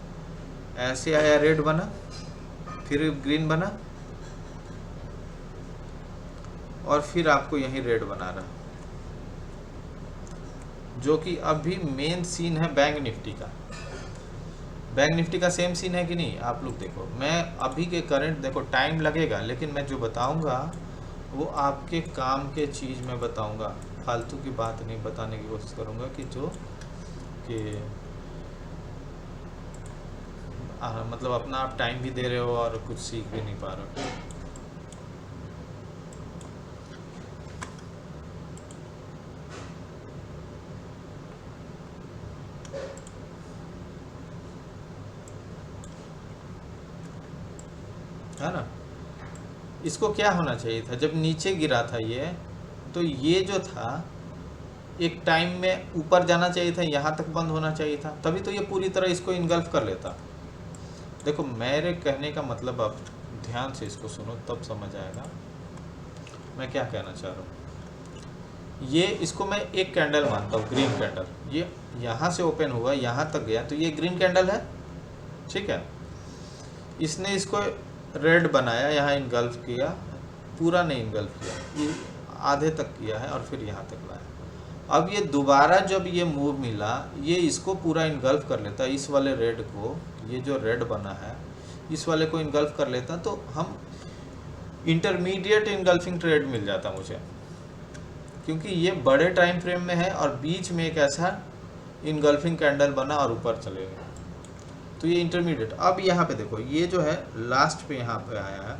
ऐसे आया, रेड बना, फिर ग्रीन बना, और फिर आपको यही रेड बना रहा, जो कि अभी मेन सीन है बैंक निफ्टी का। बैंक निफ्टी का सेम सीन है कि नहीं, आप लोग देखो। मैं अभी के करंट, देखो टाइम लगेगा, लेकिन मैं जो बताऊंगा वो आपके काम के चीज़ में बताऊंगा, फालतू की बात नहीं बताने की कोशिश करूंगा कि जो कि मतलब अपना आप टाइम भी दे रहे हो और कुछ सीख भी नहीं पा रहे हो। है ना। इसको क्या होना चाहिए था, जब नीचे गिरा था ये, तो ये जो था एक टाइम में ऊपर जाना चाहिए था, यहाँ तक बंद होना चाहिए था, तभी तो ये पूरी तरह इसको इनगल्फ कर लेता। देखो मेरे कहने का मतलब, आप ध्यान से इसको सुनो तब समझ आएगा मैं क्या कहना चाह रहा हूँ। ये इसको मैं एक कैंडल मानता हूँ, ग्रीन कैंडल। ये यहाँ से ओपन हुआ, यहाँ तक गया, तो ये ग्रीन कैंडल है, ठीक है। इसने इसको रेड बनाया, यहाँ इनगल्फ किया, पूरा नहीं इनगल्फ किया, ये आधे तक किया है और फिर यहाँ तक लाया। अब ये दोबारा जब ये मूव मिला, ये इसको पूरा इनगल्फ कर लेता, इस वाले रेड को, ये जो रेड बना है इस वाले को इनगल्फ कर लेता, तो हम इंटरमीडिएट इनगल्फिंग ट्रेड मिल जाता मुझे, क्योंकि ये बड़े टाइम फ्रेम में है और बीच में एक ऐसा इनगल्फिंग कैंडल बना और ऊपर चले गए, तो ये इंटरमीडिएट। अब यहाँ पे देखो, ये जो है लास्ट पे यहाँ पे आया है,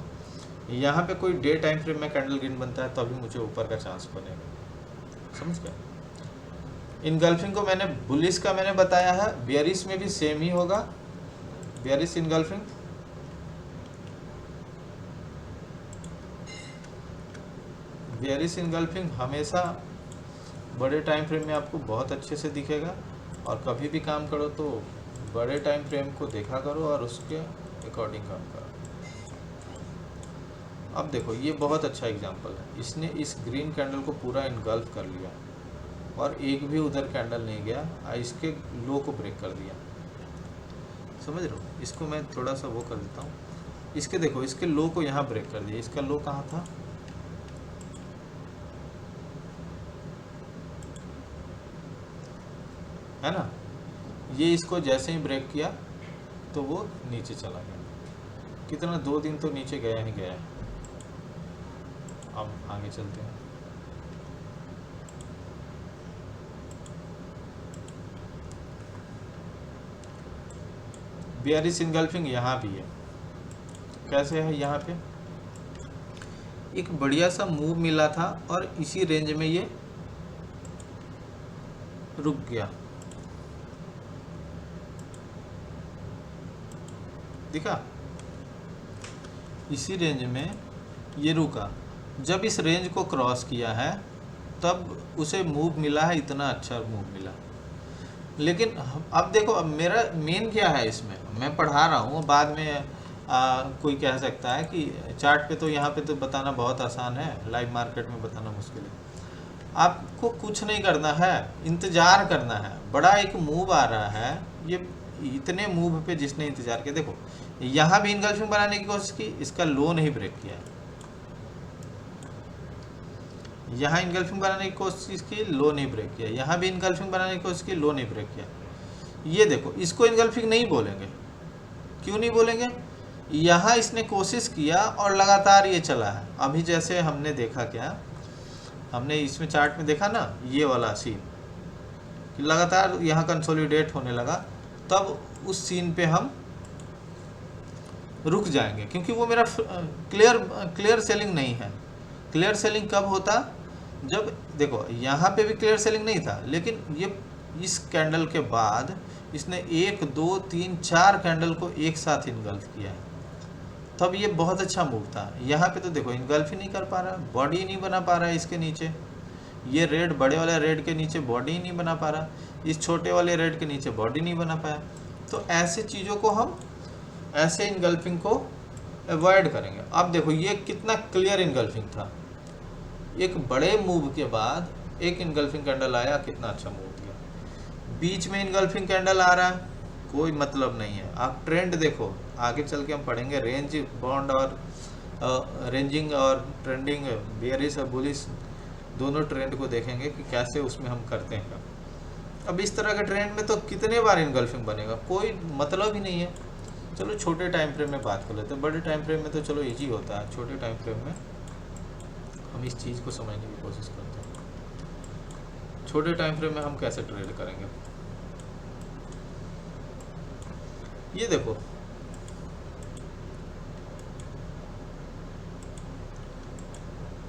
यहाँ पे कोई डे टाइम फ्रेम में कैंडल ग्रीन बनता है तो अभी मुझे ऊपर का चांस बनेगा, समझ गया। इनगल्फिंग को मैंने बुलिश का मैंने बताया है, बेयरिश में भी सेम ही होगा, बेयरिश इनगल्फिंग। बेयरिश इनगल्फिंग हमेशा बड़े टाइम फ्रेम में आपको बहुत अच्छे से दिखेगा, और कभी भी काम करो तो बड़े टाइम फ्रेम को देखा करो और उसके अकॉर्डिंग काम करो। अब देखो ये बहुत अच्छा एग्जांपल है, इसने इस ग्रीन कैंडल को पूरा इनगल्फ कर लिया और एक भी उधर कैंडल नहीं गया, इसके लो को ब्रेक कर दिया, समझ रहे हो। इसको मैं थोड़ा सा वो कर देता हूँ, इसके देखो, इसके लो को यहाँ ब्रेक कर दिया। इसका लो कहाँ था, है ना। ये इसको जैसे ही ब्रेक किया तो वो नीचे चला गया, कितना 2 दिन तो नीचे गया ही गया है। अब आगे चलते हैं। बेयरिश इनगल्फिंग यहाँ भी है, कैसे है, यहाँ पे एक बढ़िया सा मूव मिला था और इसी रेंज में ये रुक गया, दिखा, इसी रेंज में ये रुका। जब इस रेंज को क्रॉस किया है तब उसे मूव मिला है, इतना अच्छा मूव मिला। लेकिन अब देखो, अब मेरा मेन क्या है इसमें, मैं पढ़ा रहा हूँ, बाद में कोई कह सकता है कि चार्ट पे तो यहाँ पे तो बताना बहुत आसान है, लाइव मार्केट में बताना मुश्किल है। आपको कुछ नहीं करना है, इंतज़ार करना है। बड़ा एक मूव आ रहा है, ये इतने मूव पे जिसने इंतज़ार किया, देखो यहाँ भी इनगल्फिंग बनाने की कोशिश की, इसका लो नहीं ब्रेक किया, यहाँ इनगल्फिंग बनाने की कोशिश की, लो नहीं ब्रेक किया, यहाँ भी इनगल्फिंग बनाने की कोशिश की, लो नहीं ब्रेक किया। ये देखो, इसको इनगल्फिंग नहीं बोलेंगे, क्यों नहीं बोलेंगे, यहाँ इसने कोशिश किया और लगातार ये चला है। अभी जैसे हमने देखा, क्या हमने इसमें चार्ट में देखा ना, ये वाला सीन कि लगातार यहाँ कंसोलिडेट होने लगा, तब उस सीन पे हम रुक जाएंगे, क्योंकि वो मेरा क्लियर सेलिंग नहीं है। क्लियर सेलिंग कब होता, जब देखो यहाँ पे भी क्लियर सेलिंग नहीं था, लेकिन ये इस कैंडल के बाद इसने 1 2 3 4 कैंडल को एक साथ इनगल्फ किया है, तब ये बहुत अच्छा मूव था। यहाँ पे तो देखो इनगल्फ ही नहीं कर पा रहा, बॉडी नहीं बना पा रहा है इसके नीचे, ये रेड बड़े वाले रेड के नीचे बॉडी नहीं बना पा रहा, इस छोटे वाले रेड के नीचे बॉडी नहीं बना पाया। तो ऐसे चीज़ों को हम, ऐसे इनगल्फिंग को अवॉइड करेंगे। अब देखो ये कितना क्लियर इनगल्फिंग था, एक बड़े मूव के बाद एक इनगल्फिंग कैंडल आया, कितना अच्छा मूव किया। बीच में इनगल्फिंग कैंडल आ रहा है, कोई मतलब नहीं है। आप ट्रेंड देखो, आगे चल के हम पढ़ेंगे रेंज बॉन्ड और रेंजिंग और ट्रेंडिंग, बेयरिश और बुलिश दोनों ट्रेंड को देखेंगे कि कैसे उसमें हम करते हैं। अब इस तरह के ट्रेंड में तो कितने बार इनगल्फिंग बनेगा, कोई मतलब ही नहीं है। चलो छोटे टाइम फ्रेम में बात कर लेते हैं, बड़े टाइम फ्रेम में तो चलो इजी होता है, छोटे टाइम फ्रेम में हम इस चीज़ को समझने की कोशिश करते हैं। छोटे टाइम फ्रेम में हम कैसे ट्रेड करेंगे, ये देखो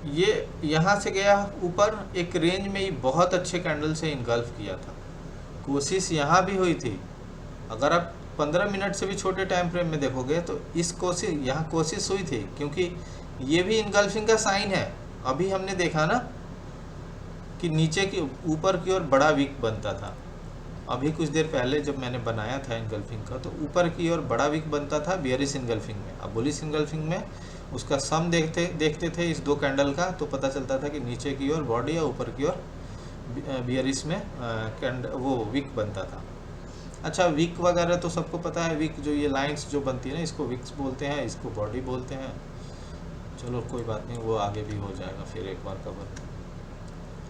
ये यहाँ से गया ऊपर, एक रेंज में ही बहुत अच्छे कैंडल से इनगल्फ किया था। कोशिश यहाँ भी हुई थी, अगर आप 15 मिनट से भी छोटे टाइम फ्रेम में देखोगे तो इस यहाँ कोशिश हुई थी, क्योंकि ये भी इनगल्फिंग का साइन है। अभी हमने देखा ना कि नीचे की ऊपर की ओर बड़ा विक बनता था, अभी कुछ देर पहले जब मैंने बनाया था इनगल्फिंग का, तो ऊपर की ओर बड़ा विक बनता था बियरिश इनगल्फिंग में। अब बुलिश इनगल्फिंग में उसका सम देखते थे इस दो कैंडल का, तो पता चलता था कि नीचे की ओर बॉडी और ऊपर की ओर बियरिश में वो विक बनता था। अच्छा, विक वगैरह तो सबको पता है, विक जो ये लाइंस जो बनती है ना, इसको विक्स बोलते हैं, इसको बॉडी बोलते हैं। चलो कोई बात नहीं, वो आगे भी हो जाएगा फिर एक बार कवर।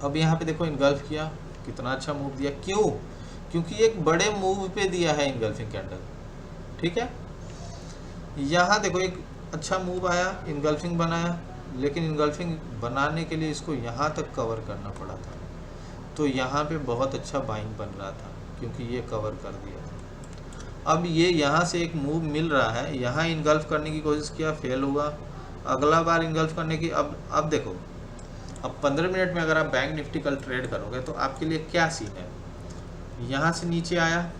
अब यहाँ पे देखो इनगल्फ किया, कितना अच्छा मूव दिया। क्यों? क्योंकि एक बड़े मूव पे दिया है इनगल्फिंग कैंडल, ठीक है। यहाँ देखो एक अच्छा मूव आया, इनगल्फिंग बनाया, लेकिन इनगल्फिंग बनाने के लिए इसको यहाँ तक कवर करना पड़ा था, तो यहाँ पे बहुत अच्छा बाइंग बन रहा था क्योंकि ये कवर कर दिया। अब ये यहाँ से एक मूव मिल रहा है, यहाँ इनगल्फ करने की कोशिश किया, फेल हुआ। अगला बार इनगल्फ करने की, अब देखो, अब 15 मिनट में अगर आप बैंक निफ्टी कल ट्रेड करोगे तो आपके लिए क्या सीन है। यहाँ से नीचे आया,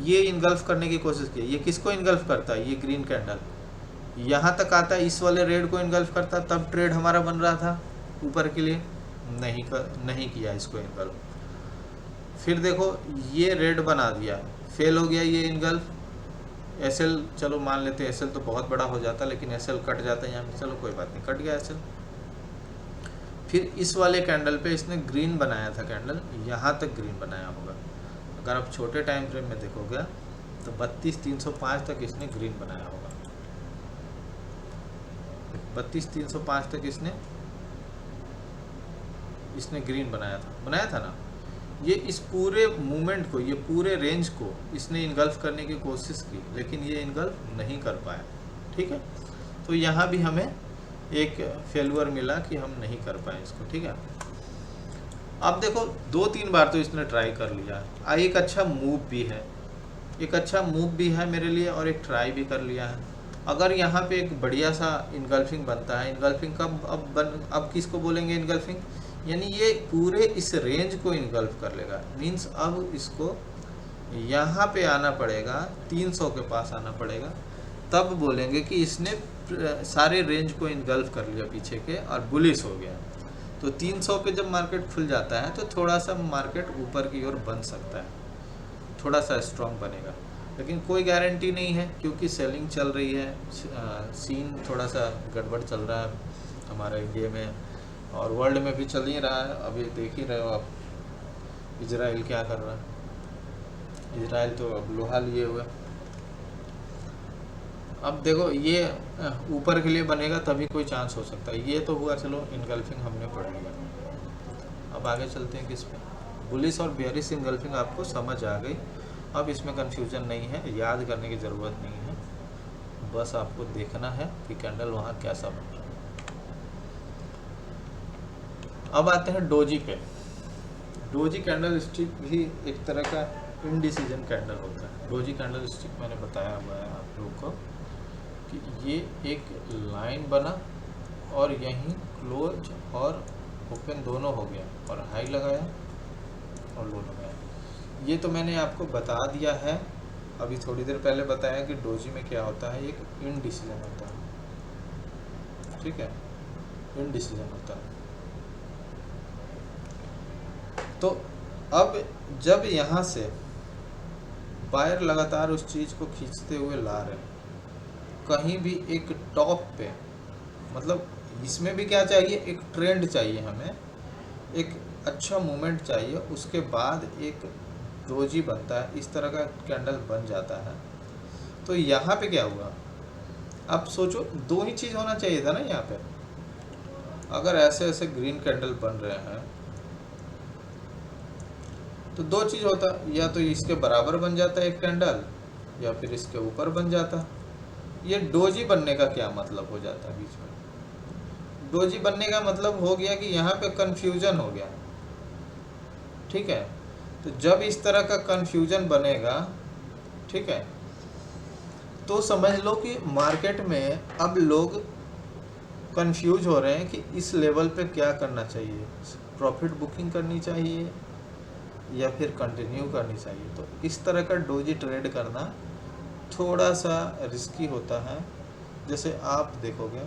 ये इनगल्फ करने की कोशिश की, ये किसको इनगल्फ करता है, ये ग्रीन कैंडल यहाँ तक आता है, इस वाले रेड को इनगल्फ करता, तब ट्रेड हमारा बन रहा था ऊपर के लिए। नहीं किया इसको इनगल्फ। फिर देखो ये रेड बना दिया, फेल हो गया ये इनगल्फ। एसएल चलो मान लेते हैं, एसएल तो बहुत बड़ा हो जाता, लेकिन एसएल कट जाता है यहाँ पे, चलो कोई बात नहीं, कट गया एसएल। फिर इस वाले कैंडल पे इसने ग्रीन बनाया था, कैंडल यहाँ तक ग्रीन बनाया होगा। अगर आप छोटे टाइम फ्रेम में देखोगे तो 32,305 तक इसने ग्रीन बनाया होगा। 32,305 तक इसने ग्रीन बनाया था ना। ये इस पूरे मूवमेंट को, ये पूरे रेंज को इसने इनगल्फ करने की कोशिश की, लेकिन ये इनगल्फ नहीं कर पाया, ठीक है। तो यहाँ भी हमें एक फेलुअर मिला कि हम नहीं कर पाए इसको, ठीक है। अब देखो 2-3 बार तो इसने ट्राई कर लिया, एक अच्छा मूव भी है, मेरे लिए, और एक ट्राई भी कर लिया है। अगर यहाँ पे एक बढ़िया सा इनगल्फिंग बनता है, इनगल्फिंग कब अब किसको बोलेंगे इनगल्फिंग, यानी ये पूरे इस रेंज को इनगल्फ कर लेगा। मींस अब इसको यहाँ पे आना पड़ेगा, 300 के पास आना पड़ेगा, तब बोलेंगे कि इसने सारे रेंज को इनगल्फ कर लिया पीछे के और बुलिश हो गया। तो 300 पे जब मार्केट खुल जाता है तो थोड़ा सा मार्केट ऊपर की ओर बन सकता है, थोड़ा सा स्ट्रॉन्ग बनेगा, लेकिन कोई गारंटी नहीं है क्योंकि सेलिंग चल रही है। सीन थोड़ा सा गड़बड़ चल रहा है हमारे इंडिया में, और वर्ल्ड में भी चल ही रहा है। अभी देख ही रहे हो आप, इजराइल क्या कर रहा है। इजराइल तो अब लोहा लिए हुए। अब देखो ये ऊपर के लिए बनेगा तभी कोई चांस हो सकता है। ये तो हुआ, चलो इनगल्फिंग हमने पढ़ लिया। अब आगे चलते हैं किस पे, बुलिश और बेयरिश इनगल्फिंग आपको समझ आ गई। अब इसमें कंफ्यूजन नहीं है, याद करने की ज़रूरत नहीं है, बस आपको देखना है कि कैंडल वहाँ कैसा बन रहा है। अब आते हैं डोजी पे। डोजी कैंडल स्टिक भी एक तरह का इनडिसीजन कैंडल होता है। डोजी कैंडल स्टिक मैंने बताया हुआ है आप लोगों को कि ये एक लाइन बना और यहीं क्लोज और ओपन दोनों हो गया, और हाई लगाया और लो लगाया। ये तो मैंने आपको बता दिया है, अभी थोड़ी देर पहले बताया कि डोजी में क्या होता है, एक इनडिसीजन होता है, ठीक है, इनडिसीजन होता है। तो अब जब यहाँ से बायर लगातार उस चीज़ को खींचते हुए ला रहे हैं, कहीं भी एक टॉप पे, मतलब इसमें भी क्या चाहिए, एक ट्रेंड चाहिए हमें, एक अच्छा मूवमेंट चाहिए, उसके बाद एक डोजी बनता है, इस तरह का कैंडल बन जाता है। तो यहाँ पे क्या हुआ, अब सोचो दो ही चीज़ होना चाहिए था ना यहाँ पे। अगर ऐसे ऐसे ग्रीन कैंडल बन रहे हैं तो दो चीज़ होता, या तो इसके बराबर बन जाता एक कैंडल, या फिर इसके ऊपर बन जाता। ये डोजी बनने का क्या मतलब हो जाता है बीच में, डोजी बनने का मतलब हो गया कि यहाँ पे कंफ्यूजन हो गया, ठीक है। तो जब इस तरह का कंफ्यूजन बनेगा, ठीक है, तो समझ लो कि मार्केट में अब लोग कंफ्यूज हो रहे हैं कि इस लेवल पे क्या करना चाहिए, प्रॉफिट बुकिंग करनी चाहिए या फिर कंटिन्यू करनी चाहिए। तो इस तरह का डोजी ट्रेड करना थोड़ा सा रिस्की होता है। जैसे आप देखोगे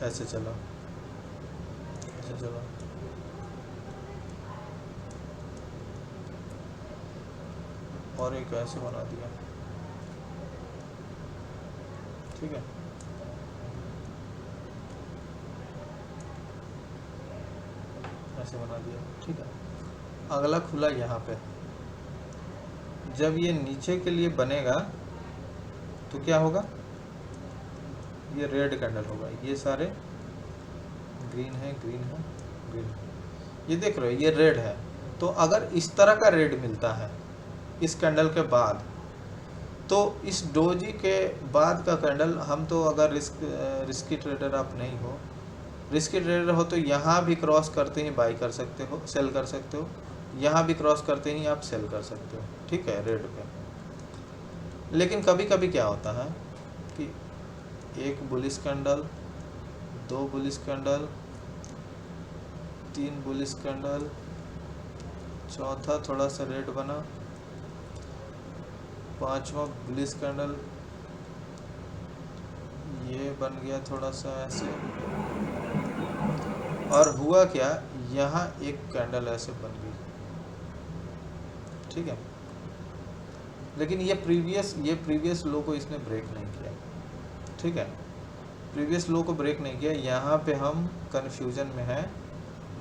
ऐसे चलो, ऐसे चलो, और एक ऐसे बना दिया, ठीक है। ऐसे बना दिया, ठीक है। अगला खुला यहाँ पे, जब ये नीचे के लिए बनेगा तो क्या होगा, ये रेड कैंडल होगा, ये सारे ग्रीन है, ग्रीन है, ग्रीन है, ये देख रहे हो ये रेड है। तो अगर इस तरह का रेड मिलता है इस कैंडल के बाद, तो इस डोजी के बाद का कैंडल, हम तो अगर रिस्की ट्रेडर आप नहीं हो, रिस्की ट्रेडर हो तो यहाँ भी क्रॉस करते ही बाई कर सकते हो, सेल कर सकते हो, यहाँ भी क्रॉस करते ही आप सेल कर सकते हो, ठीक है, रेड पे। लेकिन कभी कभी क्या होता है कि एक बुलिश कैंडल, दो बुलिश कैंडल, तीन बुलिश कैंडल, चौथा थोड़ा सा रेड बना, पांचवा बुलिश कैंडल, ये बन गया थोड़ा सा ऐसे, और हुआ क्या, यहाँ एक कैंडल ऐसे बन गई, ठीक है। लेकिन ये प्रीवियस लो को इसने ब्रेक नहीं किया, ठीक है, प्रीवियस लो को ब्रेक नहीं किया। यहाँ पे हम कन्फ्यूजन में है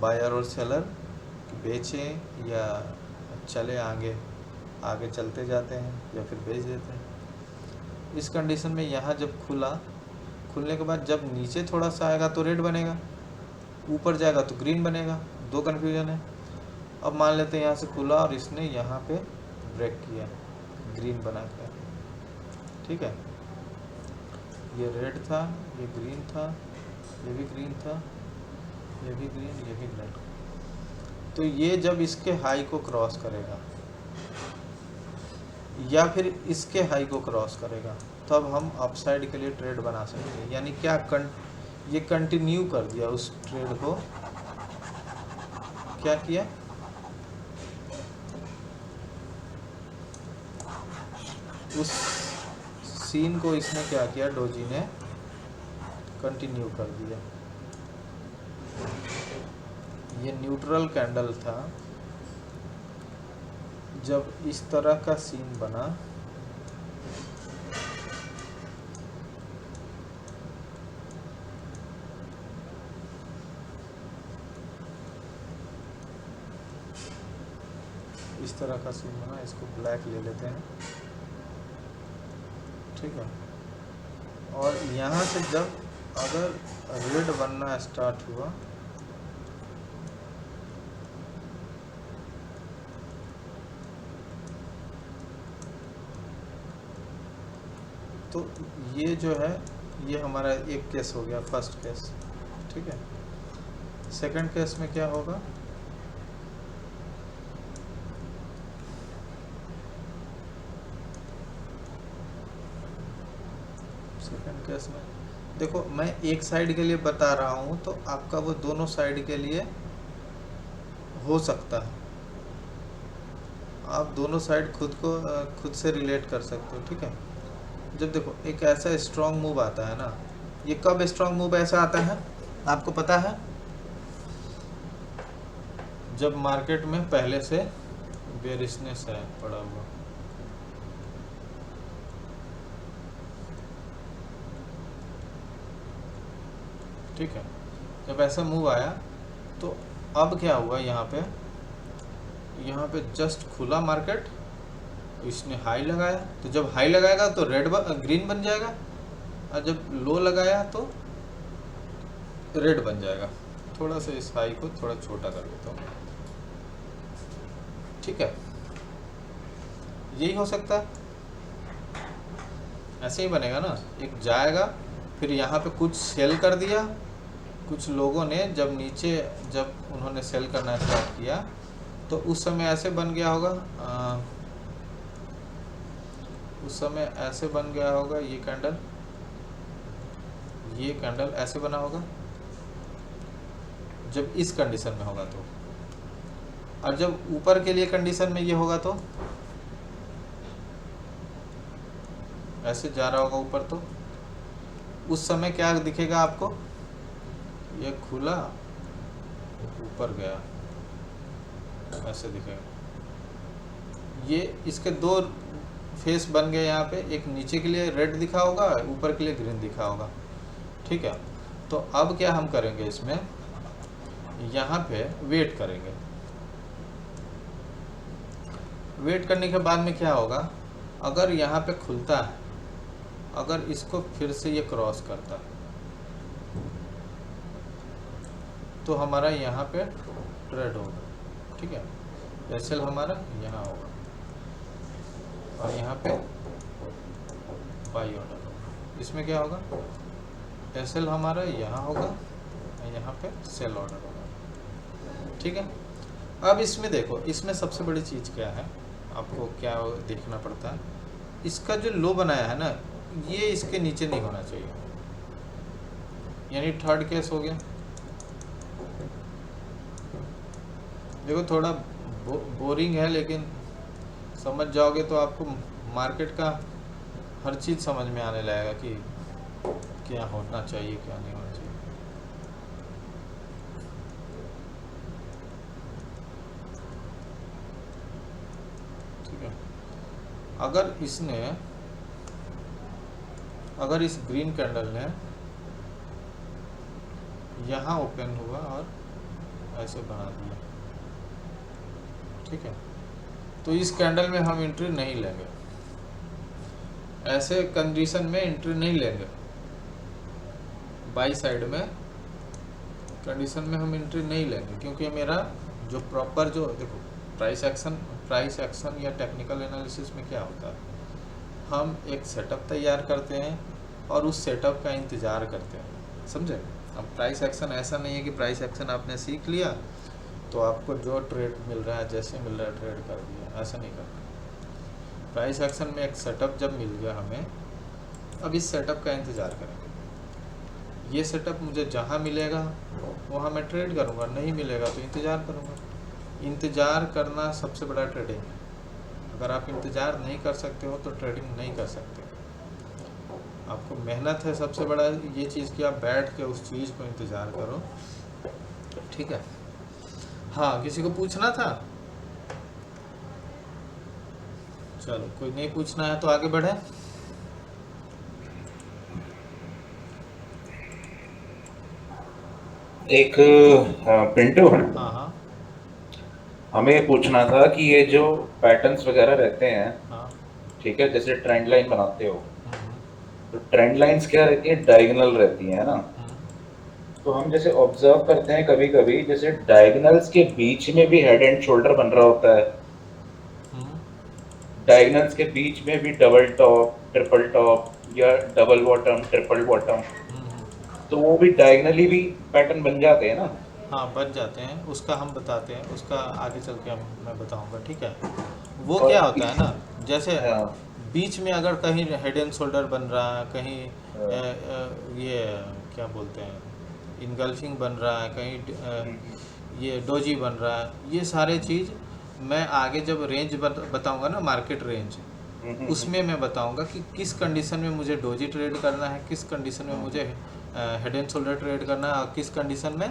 बायर और सेलर, बेचें या चले आगे, आगे चलते जाते हैं या फिर बेच देते हैं। इस कंडीशन में यहाँ जब खुलने के बाद जब नीचे थोड़ा सा आएगा तो रेड बनेगा, ऊपर जाएगा तो ग्रीन बनेगा, दो कन्फ्यूजन है। अब मान लेते हैं यहाँ से खुला और इसने यहाँ पे ब्रेक किया, ग्रीन बना के, ठीक है, ये रेड था, ये ग्रीन था, ये भी ग्रीन था, ये भी ग्रीन, ये भी रेड। तो ये जब इसके हाई को क्रॉस करेगा या फिर इसके हाई को क्रॉस करेगा, तब हम अपसाइड के लिए ट्रेड बना सकते हैं। यानी क्या, ये कंटिन्यू कर दिया उस ट्रेड को, क्या किया, उस सीन को इसने क्या किया, डोजी ने कंटिन्यू कर दिया। ये न्यूट्रल कैंडल था, जब इस तरह का सीन बना इस तरह का सीन बना, इसको ब्लैक ले लेते हैं, ठीक है। और यहाँ से जब अगर रेड बनना स्टार्ट हुआ तो ये जो है, ये हमारा एक केस हो गया, फर्स्ट केस, ठीक है। सेकंड केस में क्या होगा, सेकंड केस में देखो, मैं एक साइड के लिए बता रहा हूँ तो आपका वो दोनों साइड के लिए हो सकता है, आप दोनों साइड खुद से रिलेट कर सकते हो, ठीक है। जब देखो एक ऐसा स्ट्रॉन्ग मूव आता है ना, ये कब स्ट्रॉन्ग मूव ऐसा आता है आपको पता है, जब मार्केट में पहले से बेरिशनेस है पड़ा हुआ, ठीक है। जब ऐसा मूव आया तो अब क्या हुआ, यहाँ पे जस्ट खुला मार्केट, इसने हाई लगाया, तो जब हाई लगाएगा तो ग्रीन बन जाएगा, और जब लो लगाया तो रेड बन जाएगा। थोड़ा सा इस हाई को थोड़ा छोटा कर देता हूँ, ठीक है, यही हो सकता है, ऐसे ही बनेगा ना। एक जाएगा, फिर यहाँ पे कुछ सेल कर दिया, कुछ लोगों ने जब उन्होंने सेल करना स्टार्ट किया तो उस समय ऐसे बन गया होगा, उस समय ऐसे बन गया होगा ये कैंडल, ये कैंडल ऐसे बना होगा जब इस कंडीशन में होगा तो, और जब ऊपर के लिए कंडीशन में ये होगा तो ऐसे जा रहा होगा ऊपर, तो उस समय क्या दिखेगा आपको, ये खुला ऊपर गया, ऐसे दिखेगा। ये इसके दो फेस बन गए यहाँ पे, एक नीचे के लिए रेड दिखा होगा, ऊपर के लिए ग्रीन दिखा होगा, ठीक है। तो अब क्या हम करेंगे, इसमें यहाँ पे वेट करेंगे। वेट करने के बाद में क्या होगा, अगर यहाँ पे खुलता है, अगर इसको फिर से ये क्रॉस करता है तो हमारा यहाँ पे ट्रेड होगा, ठीक है। एसएल हमारा यहाँ होगा और यहाँ पे बाई ऑर्डर होगा। इसमें क्या होगा, एसएल हमारा यहाँ होगा और यहाँ पे सेल ऑर्डर होगा, ठीक है। अब इसमें देखो, इसमें सबसे बड़ी चीज़ क्या है, आपको क्या देखना पड़ता है, इसका जो लो बनाया है ना, ये इसके नीचे नहीं होना चाहिए, यानी थर्ड केस हो गया। देखो थोड़ा बोरिंग है, लेकिन समझ जाओगे तो आपको मार्केट का हर चीज़ समझ में आने लगेगा कि क्या होना चाहिए क्या नहीं होना चाहिए। ठीक है, अगर इस ग्रीन कैंडल ने यहाँ ओपन हुआ और ऐसे बना दिया, ठीक है, तो इस कैंडल में हम एंट्री नहीं लेंगे, ऐसे कंडीशन में एंट्री नहीं लेंगे। बाई साइड में कंडीशन में हम एंट्री नहीं लेंगे, क्योंकि मेरा जो प्रॉपर जो देखो प्राइस एक्शन या टेक्निकल एनालिसिस में क्या होता है, हम एक सेटअप तैयार करते हैं और उस सेटअप का इंतज़ार करते हैं, समझे। अब प्राइस एक्शन ऐसा नहीं है कि प्राइस एक्शन आपने सीख लिया तो आपको जो ट्रेड मिल रहा है जैसे मिल रहा है ट्रेड कर दिया, ऐसा नहीं करना। प्राइस एक्शन में एक सेटअप जब मिल गया हमें, अब इस सेटअप का इंतज़ार करेंगे। ये सेटअप मुझे जहाँ मिलेगा वहाँ मैं ट्रेड करूँगा, नहीं मिलेगा तो इंतज़ार करूँगा। इंतज़ार करना सबसे बड़ा ट्रेडिंग है। अगर आप इंतज़ार नहीं कर सकते हो तो ट्रेडिंग नहीं कर सकते। आपको मेहनत है सबसे बड़ा ये चीज़ कि आप बैठ के उस चीज़ को इंतज़ार करो, ठीक है। हाँ, किसी को पूछना था? चलो, कोई नहीं पूछना है तो आगे बढ़े। एक पिंटू, हाँ हाँ हमें ये पूछना था कि ये जो पैटर्न्स वगैरह रहते हैं, हाँ, ठीक है, जैसे ट्रेंड लाइन बनाते हो तो ट्रेंड लाइंस क्या रहती है, डायगोनल रहती है ना। तो हम जैसे ऑब्जर्व करते हैं कभी कभी, जैसे डायगोनल्स के बीच में भी हेड एंड शोल्डर बन रहा होता है, डायगोनल्स के बीच में भी डबल टॉप, ट्रिपल टॉप या डबल बॉटम, ट्रिपल बॉटम, तो वो भी डायगोनली भी पैटर्न बन जाते हैं ना। हाँ बन जाते हैं, उसका हम बताते हैं, उसका आगे चल के मैं बताऊंगा, ठीक है। वो और क्या होता है ना, जैसे हाँ, बीच में अगर कहीं हेड एंड शोल्डर बन रहा है, कहीं ये क्या बोलते हैं इनगल्फिंग बन रहा है, कहीं ये डोजी बन रहा है, ये सारे चीज़ मैं आगे जब रेंज बताऊंगा ना, मार्केट रेंज, उसमें मैं बताऊंगा कि किस कंडीशन में मुझे डोजी ट्रेड करना है, किस कंडीशन में मुझे हेड एंड शोल्डर ट्रेड करना है, और किस कंडीशन में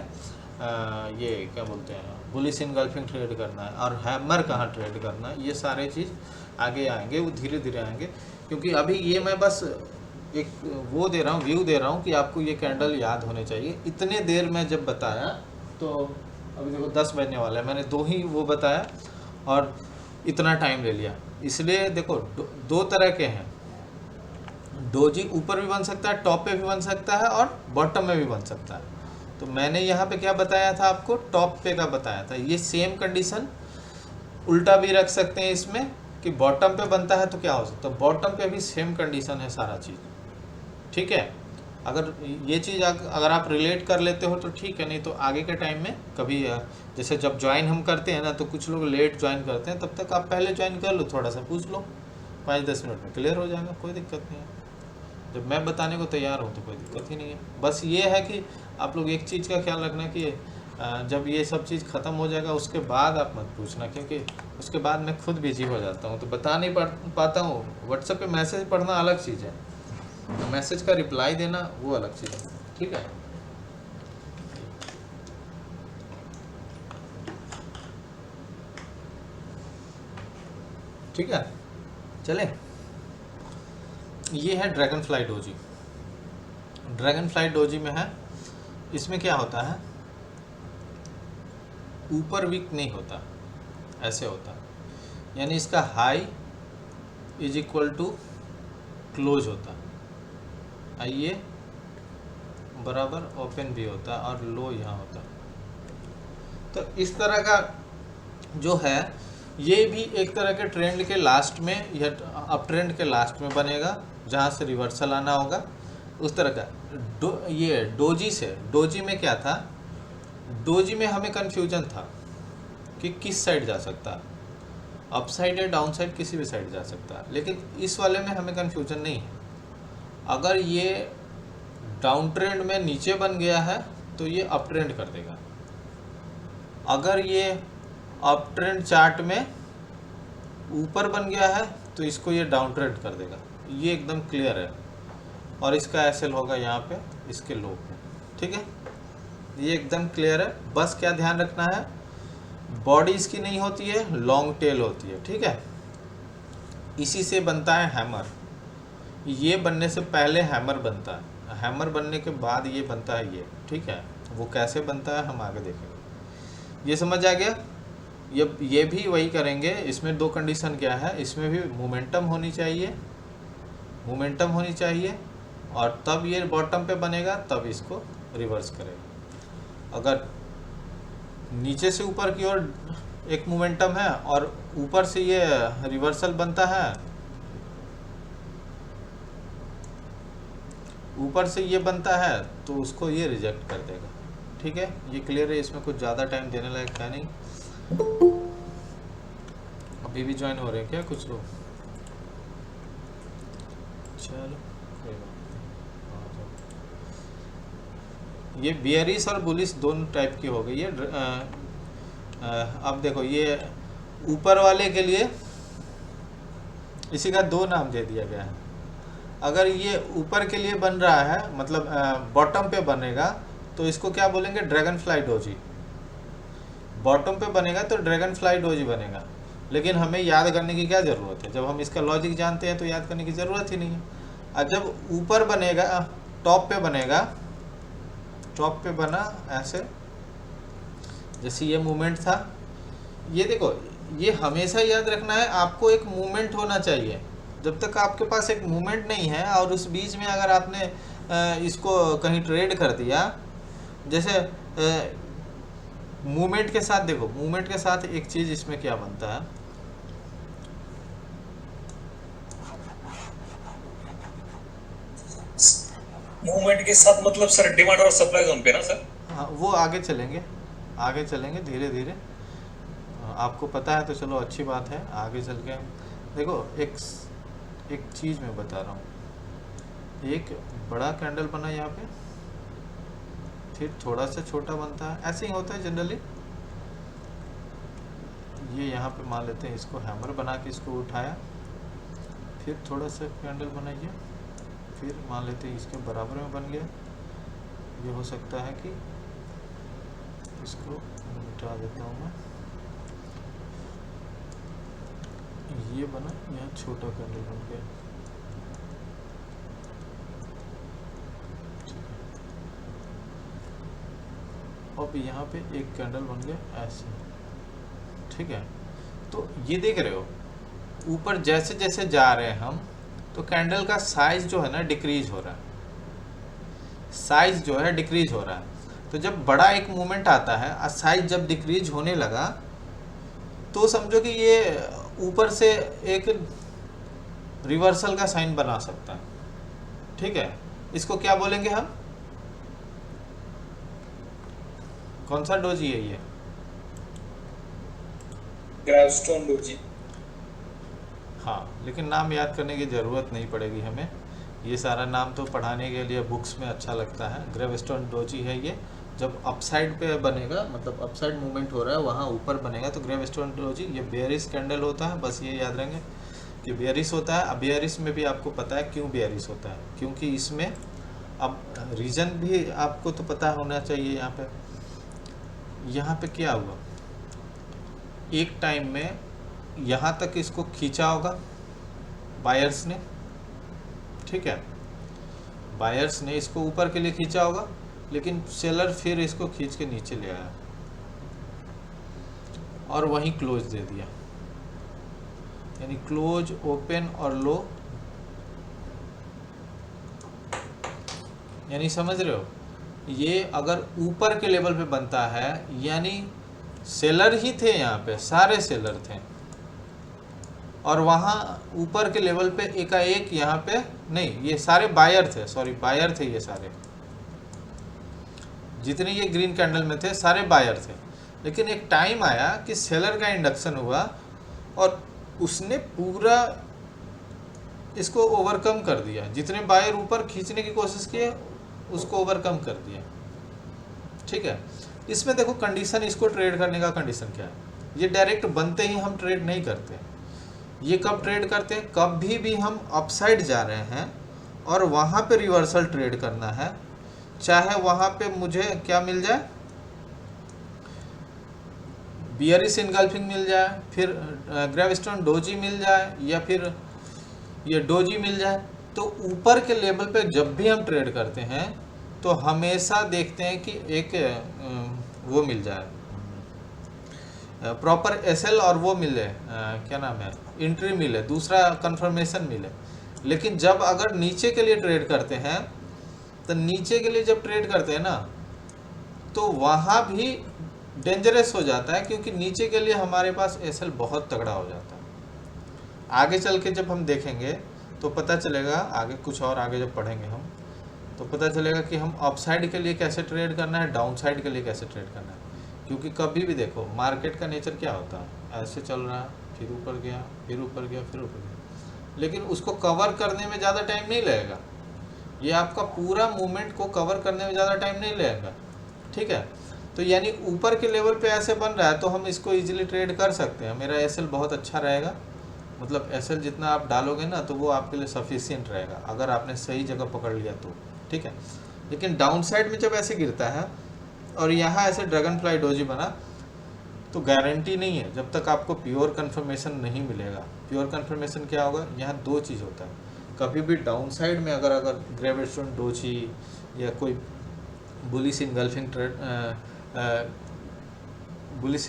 ये क्या बोलते हैं बुलिश इनगल्फिंग ट्रेड करना है, और हैमर कहाँ ट्रेड करना है। ये सारे चीज़ आगे आएंगे, वो धीरे धीरे आएंगे, क्योंकि अभी ये मैं बस एक वो दे रहा हूँ, व्यू दे रहा हूँ कि आपको ये कैंडल याद होने चाहिए। इतने देर में जब बताया तो अभी देखो 10 बजने वाला है, मैंने 2 ही वो बताया और इतना टाइम ले लिया। इसलिए देखो दो तरह के हैं, डोजी ऊपर भी बन सकता है, टॉप पे भी बन सकता है और बॉटम में भी बन सकता है। तो मैंने यहाँ पे क्या बताया था आपको, टॉप पे का बताया था। ये सेम कंडीशन उल्टा भी रख सकते हैं इसमें कि बॉटम पे बनता है तो क्या हो सकता है, बॉटम पे भी सेम कंडीशन है सारा चीज़, ठीक है। अगर ये चीज़ अगर आप रिलेट कर लेते हो तो ठीक है, नहीं तो आगे के टाइम में कभी जैसे जब ज्वाइन हम करते हैं ना, तो कुछ लोग लेट ज्वाइन करते हैं, तब तक आप पहले ज्वाइन कर लो, थोड़ा सा पूछ लो, 5-10 मिनट में क्लियर हो जाएगा, कोई दिक्कत नहीं है। जब मैं बताने को तैयार हूँ तो कोई दिक्कत ही नहीं है। बस ये है कि आप लोग एक चीज़ का ख्याल रखना कि जब ये सब चीज़ ख़त्म हो जाएगा उसके बाद आप मत पूछना, क्योंकि उसके बाद मैं खुद बिजी हो जाता हूँ तो बता नहीं पाता हूँ। व्हाट्सएप पे मैसेज पढ़ना अलग चीज़ है, मैसेज का रिप्लाई देना वो अलग चीज़ है। ठीक है, ठीक है, चले। ये है dragon fly doji. Dragon fly doji में है, इसमें क्या होता है, ऊपर वीक नहीं होता, ऐसे होता है, यानी इसका high is equal to close होता, आइए बराबर ओपन भी होता और लो यहाँ होता। तो इस तरह का जो है ये भी एक तरह के ट्रेंड के लास्ट में या अप ट्रेंड के लास्ट में बनेगा, जहाँ से रिवर्सल आना होगा उस तरह का। ये डोजी से, डोजी में क्या था, डोजी में हमें कन्फ्यूजन था कि किस साइड जा सकता है, अप साइड या डाउन साइड, किसी भी साइड जा सकता है। लेकिन इस वाले में हमें कन्फ्यूजन नहीं है। अगर ये डाउन ट्रेंड में नीचे बन गया है तो ये अप ट्रेंड कर देगा, अगर ये अप ट्रेंड चार्ट में ऊपर बन गया है तो इसको ये डाउन ट्रेंड कर देगा, ये एकदम क्लियर है। और इसका एसएल होगा यहाँ पे इसके लो पे, ठीक है, ये एकदम क्लियर है। बस क्या ध्यान रखना है, बॉडी इसकी नहीं होती है, लॉन्ग टेल होती है, ठीक है। इसी से बनता है हैमर, ये बनने से पहले हैमर बनता है, हैमर बनने के बाद ये बनता है ये, ठीक है। वो कैसे बनता है हम आगे देखेंगे। ये समझ आ गया। ये भी वही करेंगे। इसमें दो कंडीशन क्या है, इसमें भी मोमेंटम होनी चाहिए, मोमेंटम होनी चाहिए, और तब ये बॉटम पे बनेगा, तब इसको रिवर्स करेगा। अगर नीचे से ऊपर की ओर एक मोमेंटम है और ऊपर से ये रिवर्सल बनता है, ऊपर से ये बनता है, तो उसको ये रिजेक्ट कर देगा, ठीक है। ये क्लियर है, इसमें कुछ ज़्यादा टाइम देने लायक है नहीं। अभी भी ज्वाइन हो रहे हैं क्या कुछ लोग? चलो कोई बात नहीं। ये बियरिश और बुलिश दोनों टाइप की हो गई है। अब देखो, ये ऊपर वाले के लिए इसी का दो नाम दे दिया गया है। अगर ये ऊपर के लिए बन रहा है, मतलब बॉटम पे बनेगा, तो इसको क्या बोलेंगे, ड्रैगन फ्लाई डोजी। बॉटम पे बनेगा तो ड्रैगन फ्लाई डोजी बनेगा। लेकिन हमें याद करने की क्या ज़रूरत है, जब हम इसका लॉजिक जानते हैं तो याद करने की ज़रूरत ही नहीं है। और जब ऊपर बनेगा, टॉप पे बनेगा, टॉप पे बना ऐसे, जैसे ये मूवमेंट था, ये देखो, ये हमेशा याद रखना है आपको, एक मूवमेंट होना चाहिए। जब तक आपके पास एक मूवमेंट नहीं है और उस बीच में अगर आपने इसको कहीं ट्रेड कर दिया, जैसे मूवमेंट के साथ, देखो मूवमेंट के साथ एक चीज़ इसमें क्या बनता है, मूवमेंट के साथ मतलब सर डिमांड और सप्लाई जोन पे ना सर? हाँ, वो आगे चलेंगे, आगे चलेंगे धीरे धीरे। आपको पता है तो चलो अच्छी बात है, आगे चल के देखो। एक चीज़ मैं बता रहा हूँ, एक बड़ा कैंडल बना यहाँ पे, फिर थोड़ा सा छोटा बनता है, ऐसे ही होता है जनरली। ये यहाँ पे मान लेते हैं, इसको हैमर बना के इसको उठाया, फिर थोड़ा सा कैंडल बनाइए, फिर मान लेते हैं इसके बराबर में बन गया। ये हो सकता है कि इसको मिटा देता हूँ मैं, ये बना, यहाँ छोटा कैंडल बन गया, अब यहाँ पे एक कैंडल बन गया ऐसे, ठीक है। तो ये देख रहे हो, ऊपर जैसे जैसे जा रहे हैं हम, तो कैंडल का साइज जो है ना डिक्रीज हो रहा है, साइज जो है डिक्रीज हो रहा है। तो जब बड़ा एक मूवमेंट आता है और साइज जब डिक्रीज होने लगा, तो समझो कि ये ऊपर से एक रिवर्सल का साइन बना सकता है, ठीक है। इसको क्या बोलेंगे हम, कौन सा डोजी है ये? Gravestone doji. हाँ, लेकिन नाम याद करने की ज़रूरत नहीं पड़ेगी हमें, ये सारा नाम तो पढ़ाने के लिए बुक्स में अच्छा लगता है। ग्रेवस्टोन डोजी है ये। जब अपसाइड पे बनेगा, मतलब अपसाइड मूवमेंट हो रहा है, वहाँ ऊपर बनेगा तो ग्रेवस्टोन डोजी। ये बेयरिश कैंडल होता है, बस ये याद रखेंगे कि बेयरिश होता है। अब बेयरिश में भी आपको पता है क्यों बेयरिश होता है, क्योंकि इसमें अब रीज़न भी आपको तो पता होना चाहिए। यहाँ पे क्या हुआ, एक टाइम में यहाँ तक इसको खींचा होगा बायर्स ने, ठीक है, बायर्स ने इसको ऊपर के लिए खींचा होगा, लेकिन सेलर फिर इसको खींच के नीचे ले आया और वहीं क्लोज दे दिया। यानी क्लोज, ओपन और लो, यानी समझ रहे हो, ये अगर ऊपर के लेवल पे बनता है यानी सेलर ही थे, यहाँ पे सारे सेलर थे, और वहाँ ऊपर के लेवल पे एकाएक यहाँ पे नहीं, ये सारे बायर थे, सॉरी बायर थे, ये सारे जितने ये ग्रीन कैंडल में थे सारे बायर थे। लेकिन एक टाइम आया कि सेलर का इंडक्शन हुआ और उसने पूरा इसको ओवरकम कर दिया। जितने बायर ऊपर खींचने की कोशिश किए उसको ओवरकम कर दिया, ठीक है। इसमें देखो कंडीशन, इसको ट्रेड करने का कंडीशन क्या है, ये डायरेक्ट बनते ही हम ट्रेड नहीं करते। ये कब ट्रेड करते हैं, कभी भी हम अपसाइड जा रहे हैं और वहाँ पे रिवर्सल ट्रेड करना है, चाहे वहाँ पे मुझे क्या मिल जाए, बियरिश इनगल्फिंग मिल जाए, फिर ग्रेवस्टोन डोजी मिल जाए, या फिर ये डोजी मिल जाए। तो ऊपर के लेवल पे जब भी हम ट्रेड करते हैं तो हमेशा देखते हैं कि एक वो मिल जाए, प्रॉपर एसएल, और वो मिले, क्या नाम है, एंट्री मिले, दूसरा कंफर्मेशन मिले। लेकिन जब अगर नीचे के लिए ट्रेड करते हैं, तो नीचे के लिए जब ट्रेड करते हैं ना, तो वहाँ भी डेंजरस हो जाता है, क्योंकि नीचे के लिए हमारे पास एसएल बहुत तगड़ा हो जाता है। आगे चल के जब हम देखेंगे तो पता चलेगा, आगे कुछ और आगे जब पढ़ेंगे हम तो पता चलेगा कि हम अपसाइड के लिए कैसे ट्रेड करना है, डाउन साइड के लिए कैसे ट्रेड करना है। क्योंकि कभी भी देखो मार्केट का नेचर क्या होता है, ऐसे चल रहा है, फिर ऊपर गया, फिर ऊपर गया, फिर ऊपर गया, लेकिन उसको कवर करने में ज़्यादा टाइम नहीं लगेगा। ये आपका पूरा मूवमेंट को कवर करने में ज़्यादा टाइम नहीं लगेगा, ठीक है। तो यानी ऊपर के लेवल पे ऐसे बन रहा है तो हम इसको इजीली ट्रेड कर सकते हैं। मेरा एसएल बहुत अच्छा रहेगा, मतलब एसएल जितना आप डालोगे ना तो वो आपके लिए सफिशिएंट रहेगा, अगर आपने सही जगह पकड़ लिया तो, ठीक है। लेकिन डाउन साइड में जब ऐसे गिरता है और यहाँ ऐसे ड्रैगन फ्लाई डोजी बना, तो गारंटी नहीं है जब तक आपको प्योर कन्फर्मेशन नहीं मिलेगा। प्योर कन्फर्मेशन क्या होगा, यहाँ दो चीज़ होता है। कभी भी डाउन साइड में अगर ग्रेवस्टोन डोजी या कोई बुलिश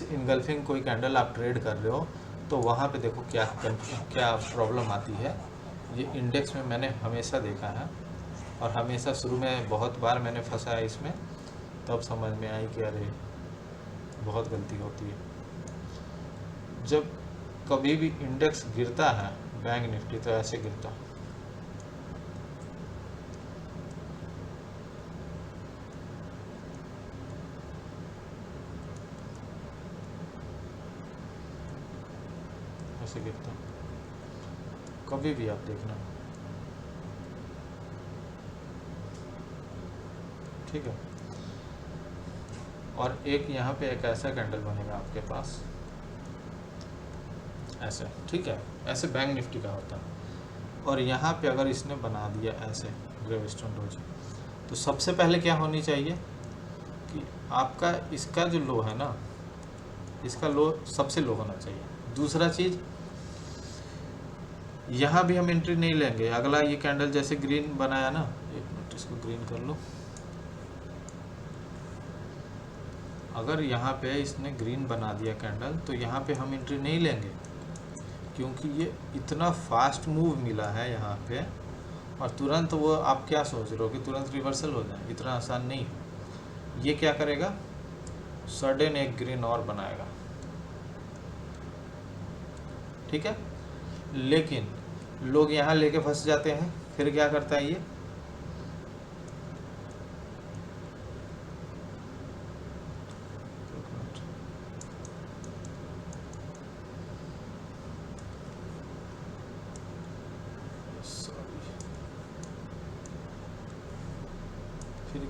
इनगल्फिंग कोई कैंडल आप ट्रेड कर रहे हो, तो वहाँ पे देखो क्या प्रॉब्लम आती है। ये इंडेक्स में मैंने हमेशा देखा है, और हमेशा शुरू में बहुत बार मैंने फंसा है इसमें, तब समझ में आई कि अरे बहुत गलती होती है। जब कभी भी इंडेक्स गिरता है बैंक निफ्टी, तो ऐसे गिरता, ऐसे गिरता, कभी भी आप देखना, ठीक है। और एक यहाँ पे एक ऐसा कैंडल बनेगा आपके पास ऐसे, ठीक है, ऐसे बैंक निफ्टी का होता है। और यहाँ पे अगर इसने बना दिया ऐसे ग्रेवस्टोन डोजी, तो सबसे पहले क्या होनी चाहिए कि आपका इसका जो लो है ना, इसका लो सबसे लो होना चाहिए। दूसरा चीज़, यहाँ भी हम एंट्री नहीं लेंगे। अगला ये कैंडल जैसे ग्रीन बनाया ना, एक मिनट इसको ग्रीन कर लो, अगर यहाँ पे इसने ग्रीन बना दिया कैंडल, तो यहाँ पे हम एंट्री नहीं लेंगे, क्योंकि ये इतना फास्ट मूव मिला है यहाँ पे, और तुरंत वो आप क्या सोच रहे हो कि तुरंत रिवर्सल हो जाए, इतना आसान नहीं है। ये क्या करेगा, सडन एक ग्रीन और बनाएगा, ठीक है। लेकिन लोग यहाँ लेके फंस जाते हैं, फिर क्या करता है ये,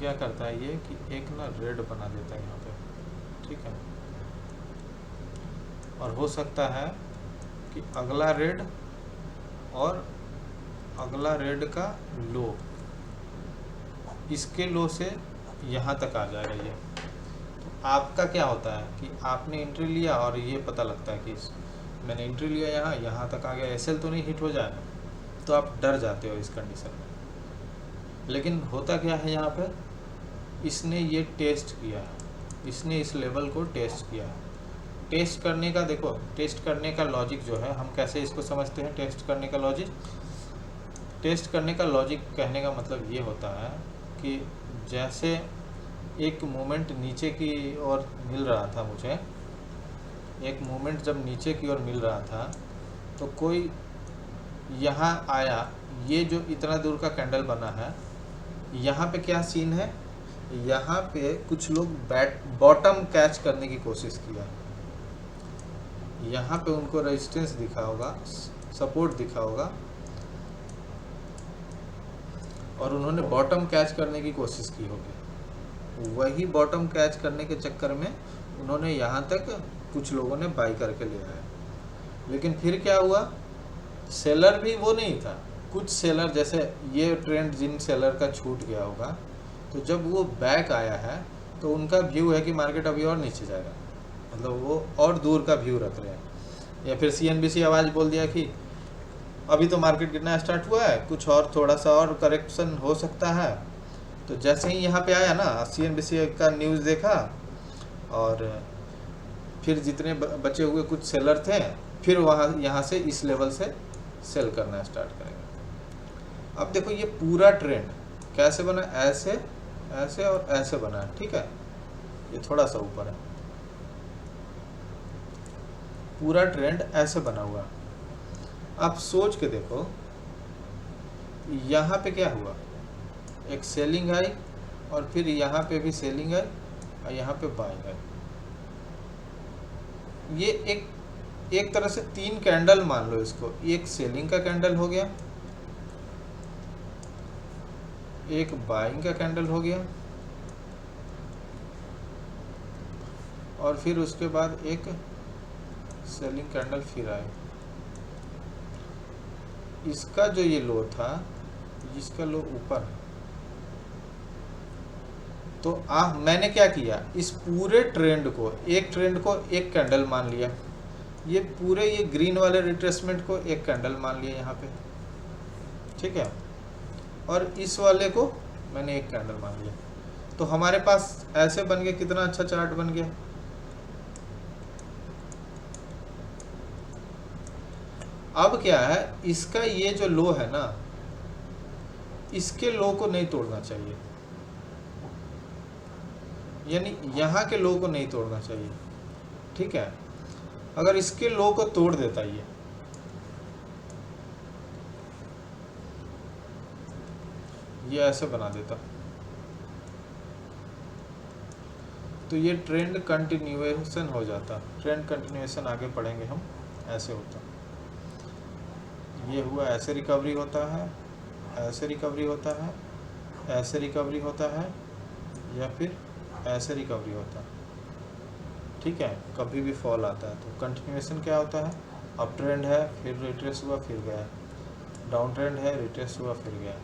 क्या करता है ये कि एक ना रेड बना देता है यहाँ पे, ठीक है। और हो सकता है कि अगला रेड और अगला रेड का लो, इसके लो से यहाँ तक आ जाएगा ये। तो आपका क्या होता है कि आपने एंट्री लिया और ये पता लगता है कि मैंने एंट्री लिया यहाँ तक आ गया, एसएल तो नहीं हिट हो जाएगा, तो आप डर जाते हो इस कंडीशन में। लेकिन होता क्या है यहाँ पे, इसने ये टेस्ट किया है, इसने इस लेवल को टेस्ट किया है। टेस्ट करने का देखो, टेस्ट करने का लॉजिक जो है, हम कैसे इसको समझते हैं टेस्ट करने का लॉजिक। टेस्ट करने का लॉजिक कहने का मतलब ये होता है कि जैसे एक मोमेंट नीचे की ओर मिल रहा था मुझे, एक मोमेंट जब नीचे की ओर मिल रहा था तो कोई यहाँ आया, ये जो इतना दूर का कैंडल बना है, यहाँ पे क्या सीन है, यहाँ पे कुछ लोग बॉटम कैच करने की कोशिश किया, यहाँ पे उनको रेजिस्टेंस दिखा होगा, सपोर्ट दिखा होगा, और उन्होंने बॉटम कैच करने की कोशिश की होगी। वही बॉटम कैच करने के चक्कर में उन्होंने यहाँ तक कुछ लोगों ने बाई करके ले आया। लेकिन फिर क्या हुआ, सेलर भी वो नहीं था, कुछ सेलर जैसे ये ट्रेंड जिन सेलर का छूट गया होगा, तो जब वो बैक आया है तो उनका व्यू है कि मार्केट अभी और नीचे जाएगा, मतलब वो और दूर का व्यू रख रहे हैं। या फिर CNBC आवाज़ बोल दिया कि अभी तो मार्केट गिरना स्टार्ट हुआ है, कुछ और थोड़ा सा और करेक्शन हो सकता है। तो जैसे ही यहाँ पे आया ना, CNBC का न्यूज़ देखा और फिर जितने बचे हुए कुछ सेलर थे, फिर यहाँ से इस लेवल से सेल करना स्टार्ट करेंगे। अब देखो ये पूरा ट्रेंड कैसे बना, ऐसे ऐसे और ऐसे बना है, ठीक है। ये थोड़ा सा ऊपर है, पूरा ट्रेंड ऐसे बना हुआ। आप सोच के देखो यहाँ पे क्या हुआ, एक सेलिंग आई और फिर यहाँ पे भी सेलिंग आई और यहाँ पे बाइंग आई। ये एक तरह से 3 कैंडल मान लो इसको, एक सेलिंग का कैंडल हो गया, एक बाइंग का कैंडल हो गया, और फिर उसके बाद एक सेलिंग कैंडल फिर आए। इसका जो ये लो था, इसका लो ऊपर है। तो मैंने क्या किया, इस पूरे ट्रेंड को, एक ट्रेंड को एक कैंडल मान लिया, ये पूरे ये ग्रीन वाले रिट्रेसमेंट को एक कैंडल मान लिया यहाँ पे, ठीक है, और इस वाले को मैंने एक कैंडल मान लिया। तो हमारे पास ऐसे बन गया, कितना अच्छा चार्ट बन गया। अब क्या है, इसका ये जो लो है ना, इसके लो को नहीं तोड़ना चाहिए, यानी यहाँ के लो को नहीं तोड़ना चाहिए, ठीक है। अगर इसके लो को तोड़ देता ये ऐसे बना देता, तो ये ट्रेंड कंटिन्यूएशन हो जाता। ट्रेंड कंटिन्यूएशन आगे पढ़ेंगे हम, ऐसे होता, ये हुआ, ऐसे रिकवरी होता है, ऐसे रिकवरी होता है, ऐसे रिकवरी होता है, या फिर ऐसे रिकवरी होता है, ठीक है। कभी भी फॉल आता है तो कंटिन्यूएशन क्या होता है, अप ट्रेंड है, फिर रिट्रेस हुआ, फिर गया, डाउन ट्रेंड है, रिट्रेस हुआ, फिर गया।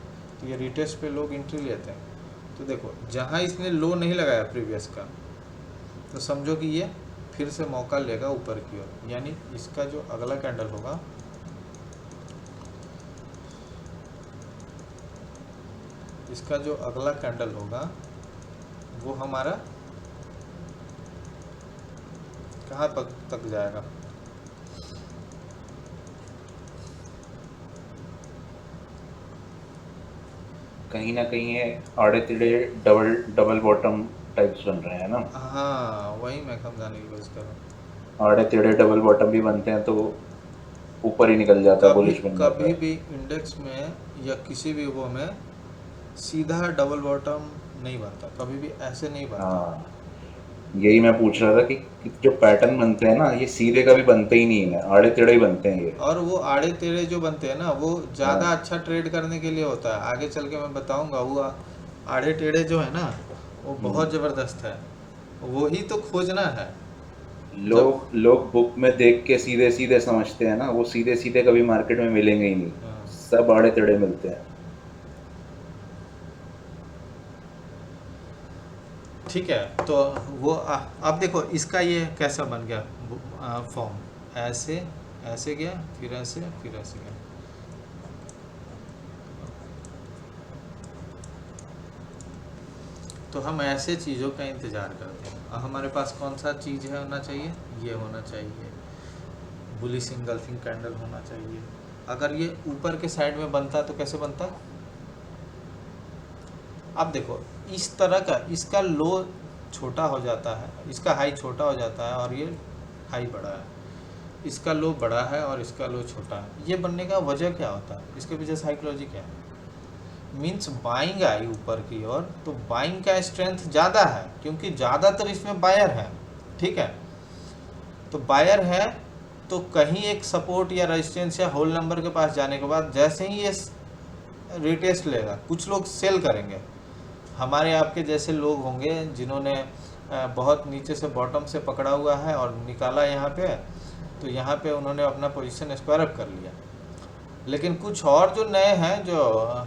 तो ये रिट्रेस पे लोग एंट्री लेते हैं। तो देखो जहाँ इसने लो नहीं लगाया प्रीवियस का, तो समझो कि ये फिर से मौका लेगा ऊपर की ओर, यानी इसका जो अगला कैंडल होगा, इसका जो अगला कैंडल होगा वो हमारा कहाँ तक जाएगा, कहीं ना कहीं ये आड़े तिड़े डबल बॉटम टाइप्स बन रहे हैं ना। हाँ वही मैं समझाने की कोशिश कर रहा हूँ। आड़े तिड़े डबल बॉटम भी बनते हैं तो ऊपर ही निकल जाता है, बुलिश बन जाता कभी है। भी इंडेक्स में या किसी भी वो में सीधा डबल बॉटम नहीं बनता, कभी भी ऐसे नहीं बनता। हाँ, यही मैं पूछ रहा था कि जो पैटर्न बनते हैं ना, ये सीधे कभी बनते ही नहीं है, आड़े तिड़े ही बनते हैं ये। और वो आड़े तेड़े जो बनते हैं ना, वो ज़्यादा अच्छा ट्रेड करने के लिए होता है। आगे चल के मैं बताऊंगा, वो आड़े टेढ़े जो है ना वो बहुत ज़बरदस्त है, वो ही तो खोजना है। लोग बुक में देख के सीधे सीधे समझते हैं ना, वो सीधे सीधे कभी मार्केट में मिलेंगे ही नहीं, हाँ। सब आड़े टेढ़े मिलते हैं। ठीक है, तो वो अब देखो इसका ये कैसा बन गया फॉर्म, ऐसे ऐसे गया, फिर ऐसे, फिर ऐसे गया। तो हम ऐसे चीज़ों का इंतज़ार करते हैं। अब हमारे पास कौन सा चीज़ है होना चाहिए, ये होना चाहिए, बुलिश इंगल्फिंग कैंडल होना चाहिए। अगर ये ऊपर के साइड में बनता तो कैसे बनता? अब देखो इस तरह का, इसका लो छोटा हो जाता है, इसका हाई छोटा हो जाता है और ये हाई बड़ा है, इसका लो बड़ा है और इसका लो छोटा है। ये बनने का वजह क्या होता है, इसके पीछे साइकोलॉजी क्या है? मीन्स बाइंग आई ऊपर की ओर, तो बाइंग का स्ट्रेंथ ज़्यादा है क्योंकि ज़्यादातर इसमें बायर है। ठीक है, तो बायर है तो कहीं एक सपोर्ट या रेजिस्टेंस या होल नंबर के पास जाने के बाद जैसे ही ये रिटेस्ट लेगा, कुछ लोग सेल करेंगे। हमारे आपके जैसे लोग होंगे जिन्होंने बहुत नीचे से बॉटम से पकड़ा हुआ है और निकाला यहाँ पे, तो यहाँ पे उन्होंने अपना पोजीशन स्क्वायर अप कर लिया। लेकिन कुछ और जो नए हैं जो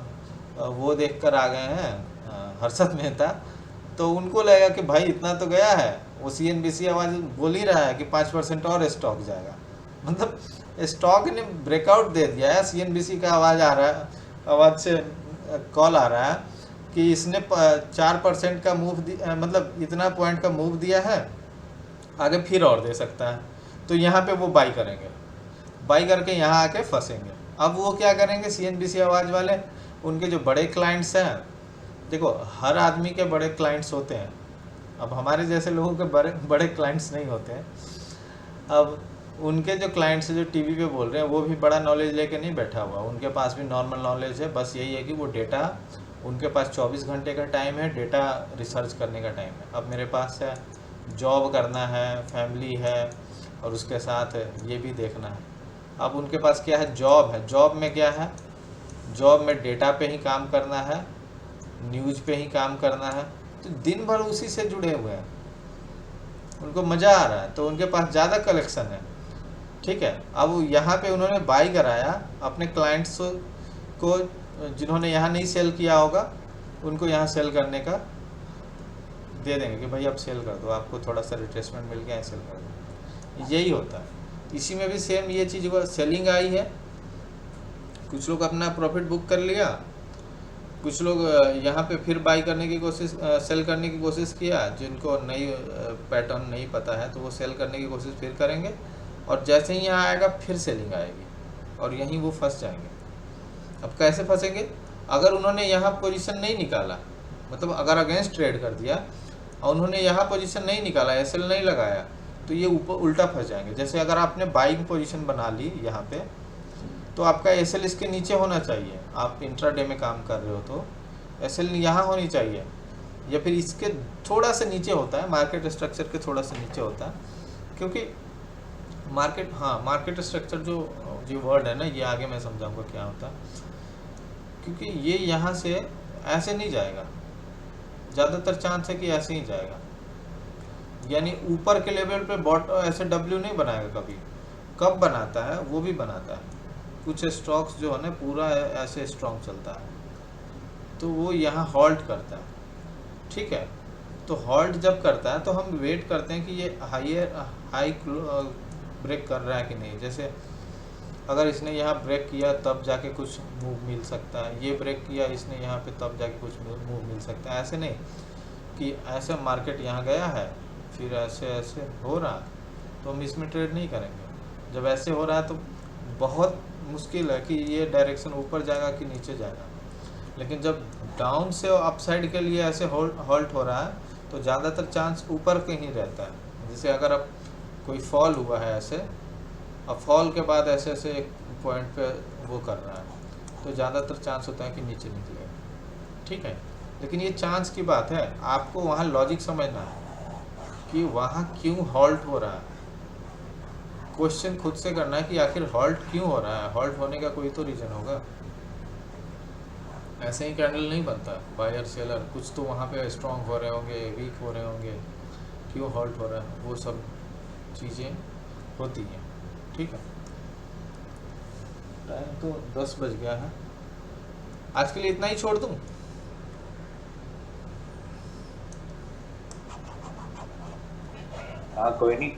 वो देखकर आ गए हैं हर्षद मेहता, तो उनको लगेगा कि भाई इतना तो गया है, वो CNBC आवाज़ बोल ही रहा है कि 5% और स्टॉक जाएगा। मतलब स्टॉक ने ब्रेकआउट दे दिया है। CNBC का आवाज़ आ रहा है, आवाज़ से कॉल आ रहा है कि इसने 4% का मूव मतलब इतना पॉइंट का मूव दिया है, आगे फिर और दे सकता है। तो यहाँ पे वो बाई करेंगे, बाई करके यहाँ आके फंसेंगे। अब वो क्या करेंगे CNBC आवाज़ वाले, उनके जो बड़े क्लाइंट्स हैं, देखो हर आदमी के बड़े क्लाइंट्स होते हैं, अब हमारे जैसे लोगों के बड़े बड़े क्लाइंट्स नहीं होते हैं। अब उनके जो क्लाइंट्स जो टीवी पे बोल रहे हैं वो भी बड़ा नॉलेज लेके नहीं बैठा हुआ, उनके पास भी नॉर्मल नॉलेज है। बस यही है कि वो डेटा, उनके पास 24 घंटे का टाइम है, डेटा रिसर्च करने का टाइम है। अब मेरे पास है जॉब करना है, फैमिली है और उसके साथ ये भी देखना है। अब उनके पास क्या है, जॉब है। जॉब में क्या है, जॉब में डेटा पे ही काम करना है, न्यूज़ पे ही काम करना है, तो दिन भर उसी से जुड़े हुए हैं, उनको मज़ा आ रहा है, तो उनके पास ज़्यादा कलेक्शन है। ठीक है, अब यहाँ पे उन्होंने बाई कराया अपने क्लाइंट्स को, जिन्होंने यहाँ नहीं सेल किया होगा उनको यहाँ सेल करने का दे देंगे कि भाई आप सेल कर दो, आपको थोड़ा सा रिट्रेसमेंट मिल गया है, सेल कर दो। यही होता है। इसी में भी सेम ये चीज़ हुआ, सेलिंग आई है, कुछ लोग अपना प्रॉफिट बुक कर लिया, कुछ लोग यहाँ पे फिर बाई करने की कोशिश, सेल करने की कोशिश किया। जिनको नई पैटर्न नहीं पता है तो वो सेल करने की कोशिश फिर करेंगे, और जैसे ही यहाँ आएगा फिर सेलिंग आएगी और यहीं वो फंस जाएंगे। अब कैसे फंसेंगे, अगर उन्होंने यहाँ पोजीशन नहीं निकाला, मतलब अगर अगेंस्ट ट्रेड कर दिया और उन्होंने यहाँ पोजीशन नहीं निकाला, एसएल नहीं लगाया, तो ये ऊपर उल्टा फंस जाएंगे। जैसे अगर आपने बाइंग पोजीशन बना ली यहाँ पे, तो आपका एसएल इसके नीचे होना चाहिए। आप इंट्राडे में काम कर रहे हो तो एसएल यहाँ होनी चाहिए, या फिर इसके थोड़ा सा नीचे होता है, मार्केट स्ट्रक्चर के थोड़ा सा नीचे होता है, क्योंकि मार्केट, हाँ मार्केट स्ट्रक्चर जो वर्ड है ना, ये आगे मैं समझाऊंगा क्या होता है। क्योंकि ये यहाँ से ऐसे नहीं जाएगा, ज़्यादातर चांस है कि ऐसे ही जाएगा, यानी ऊपर के लेवल पे बॉटम ऐसे डब्ल्यू नहीं बनाएगा कभी। कब बनाता है, वो भी बनाता है। कुछ स्टॉक्स जो है ना पूरा ऐसे स्ट्रॉन्ग चलता है, तो वो यहाँ हॉल्ट करता है। ठीक है, तो हॉल्ट जब करता है तो हम वेट करते हैं कि ये हाई ब्रेक कर रहा है कि नहीं। जैसे अगर इसने यहाँ ब्रेक किया तब जाके कुछ मूव मिल सकता है, ये ब्रेक किया इसने यहाँ पे तब जाके कुछ मूव मिल सकता है। ऐसे नहीं कि ऐसे मार्केट यहाँ गया है फिर ऐसे ऐसे हो रहा है तो हम इसमें ट्रेड नहीं करेंगे। जब ऐसे हो रहा है तो बहुत मुश्किल है कि ये डायरेक्शन ऊपर जाएगा कि नीचे जाएगा। लेकिन जब डाउन से अपसाइड के लिए ऐसे हॉल्ट हो रहा है तो ज़्यादातर चांस ऊपर के ही रहता है। जैसे अगर अब कोई फॉल हुआ है ऐसे, अब फॉल के बाद ऐसे ऐसे एक पॉइंट पे वो कर रहा है तो ज़्यादातर चांस होता है कि नीचे निकलेगा। ठीक है, लेकिन ये चांस की बात है, आपको वहाँ लॉजिक समझना है कि वहाँ क्यों हॉल्ट हो रहा है। क्वेश्चन खुद से करना है कि आखिर हॉल्ट क्यों हो रहा है, हॉल्ट होने का कोई तो रीज़न होगा। ऐसे ही कैंडल नहीं बनता। बायर सेलर कुछ तो वहाँ पे स्ट्रांग हो रहे होंगे, वीक हो रहे होंगे, क्यों हॉल्ट हो रहा है, वो सब चीज़ें होती हैं। ठीक है, टाइम तो 10 बज गया है, आज के लिए इतना ही छोड़ दूँ। हाँ कोई नहीं,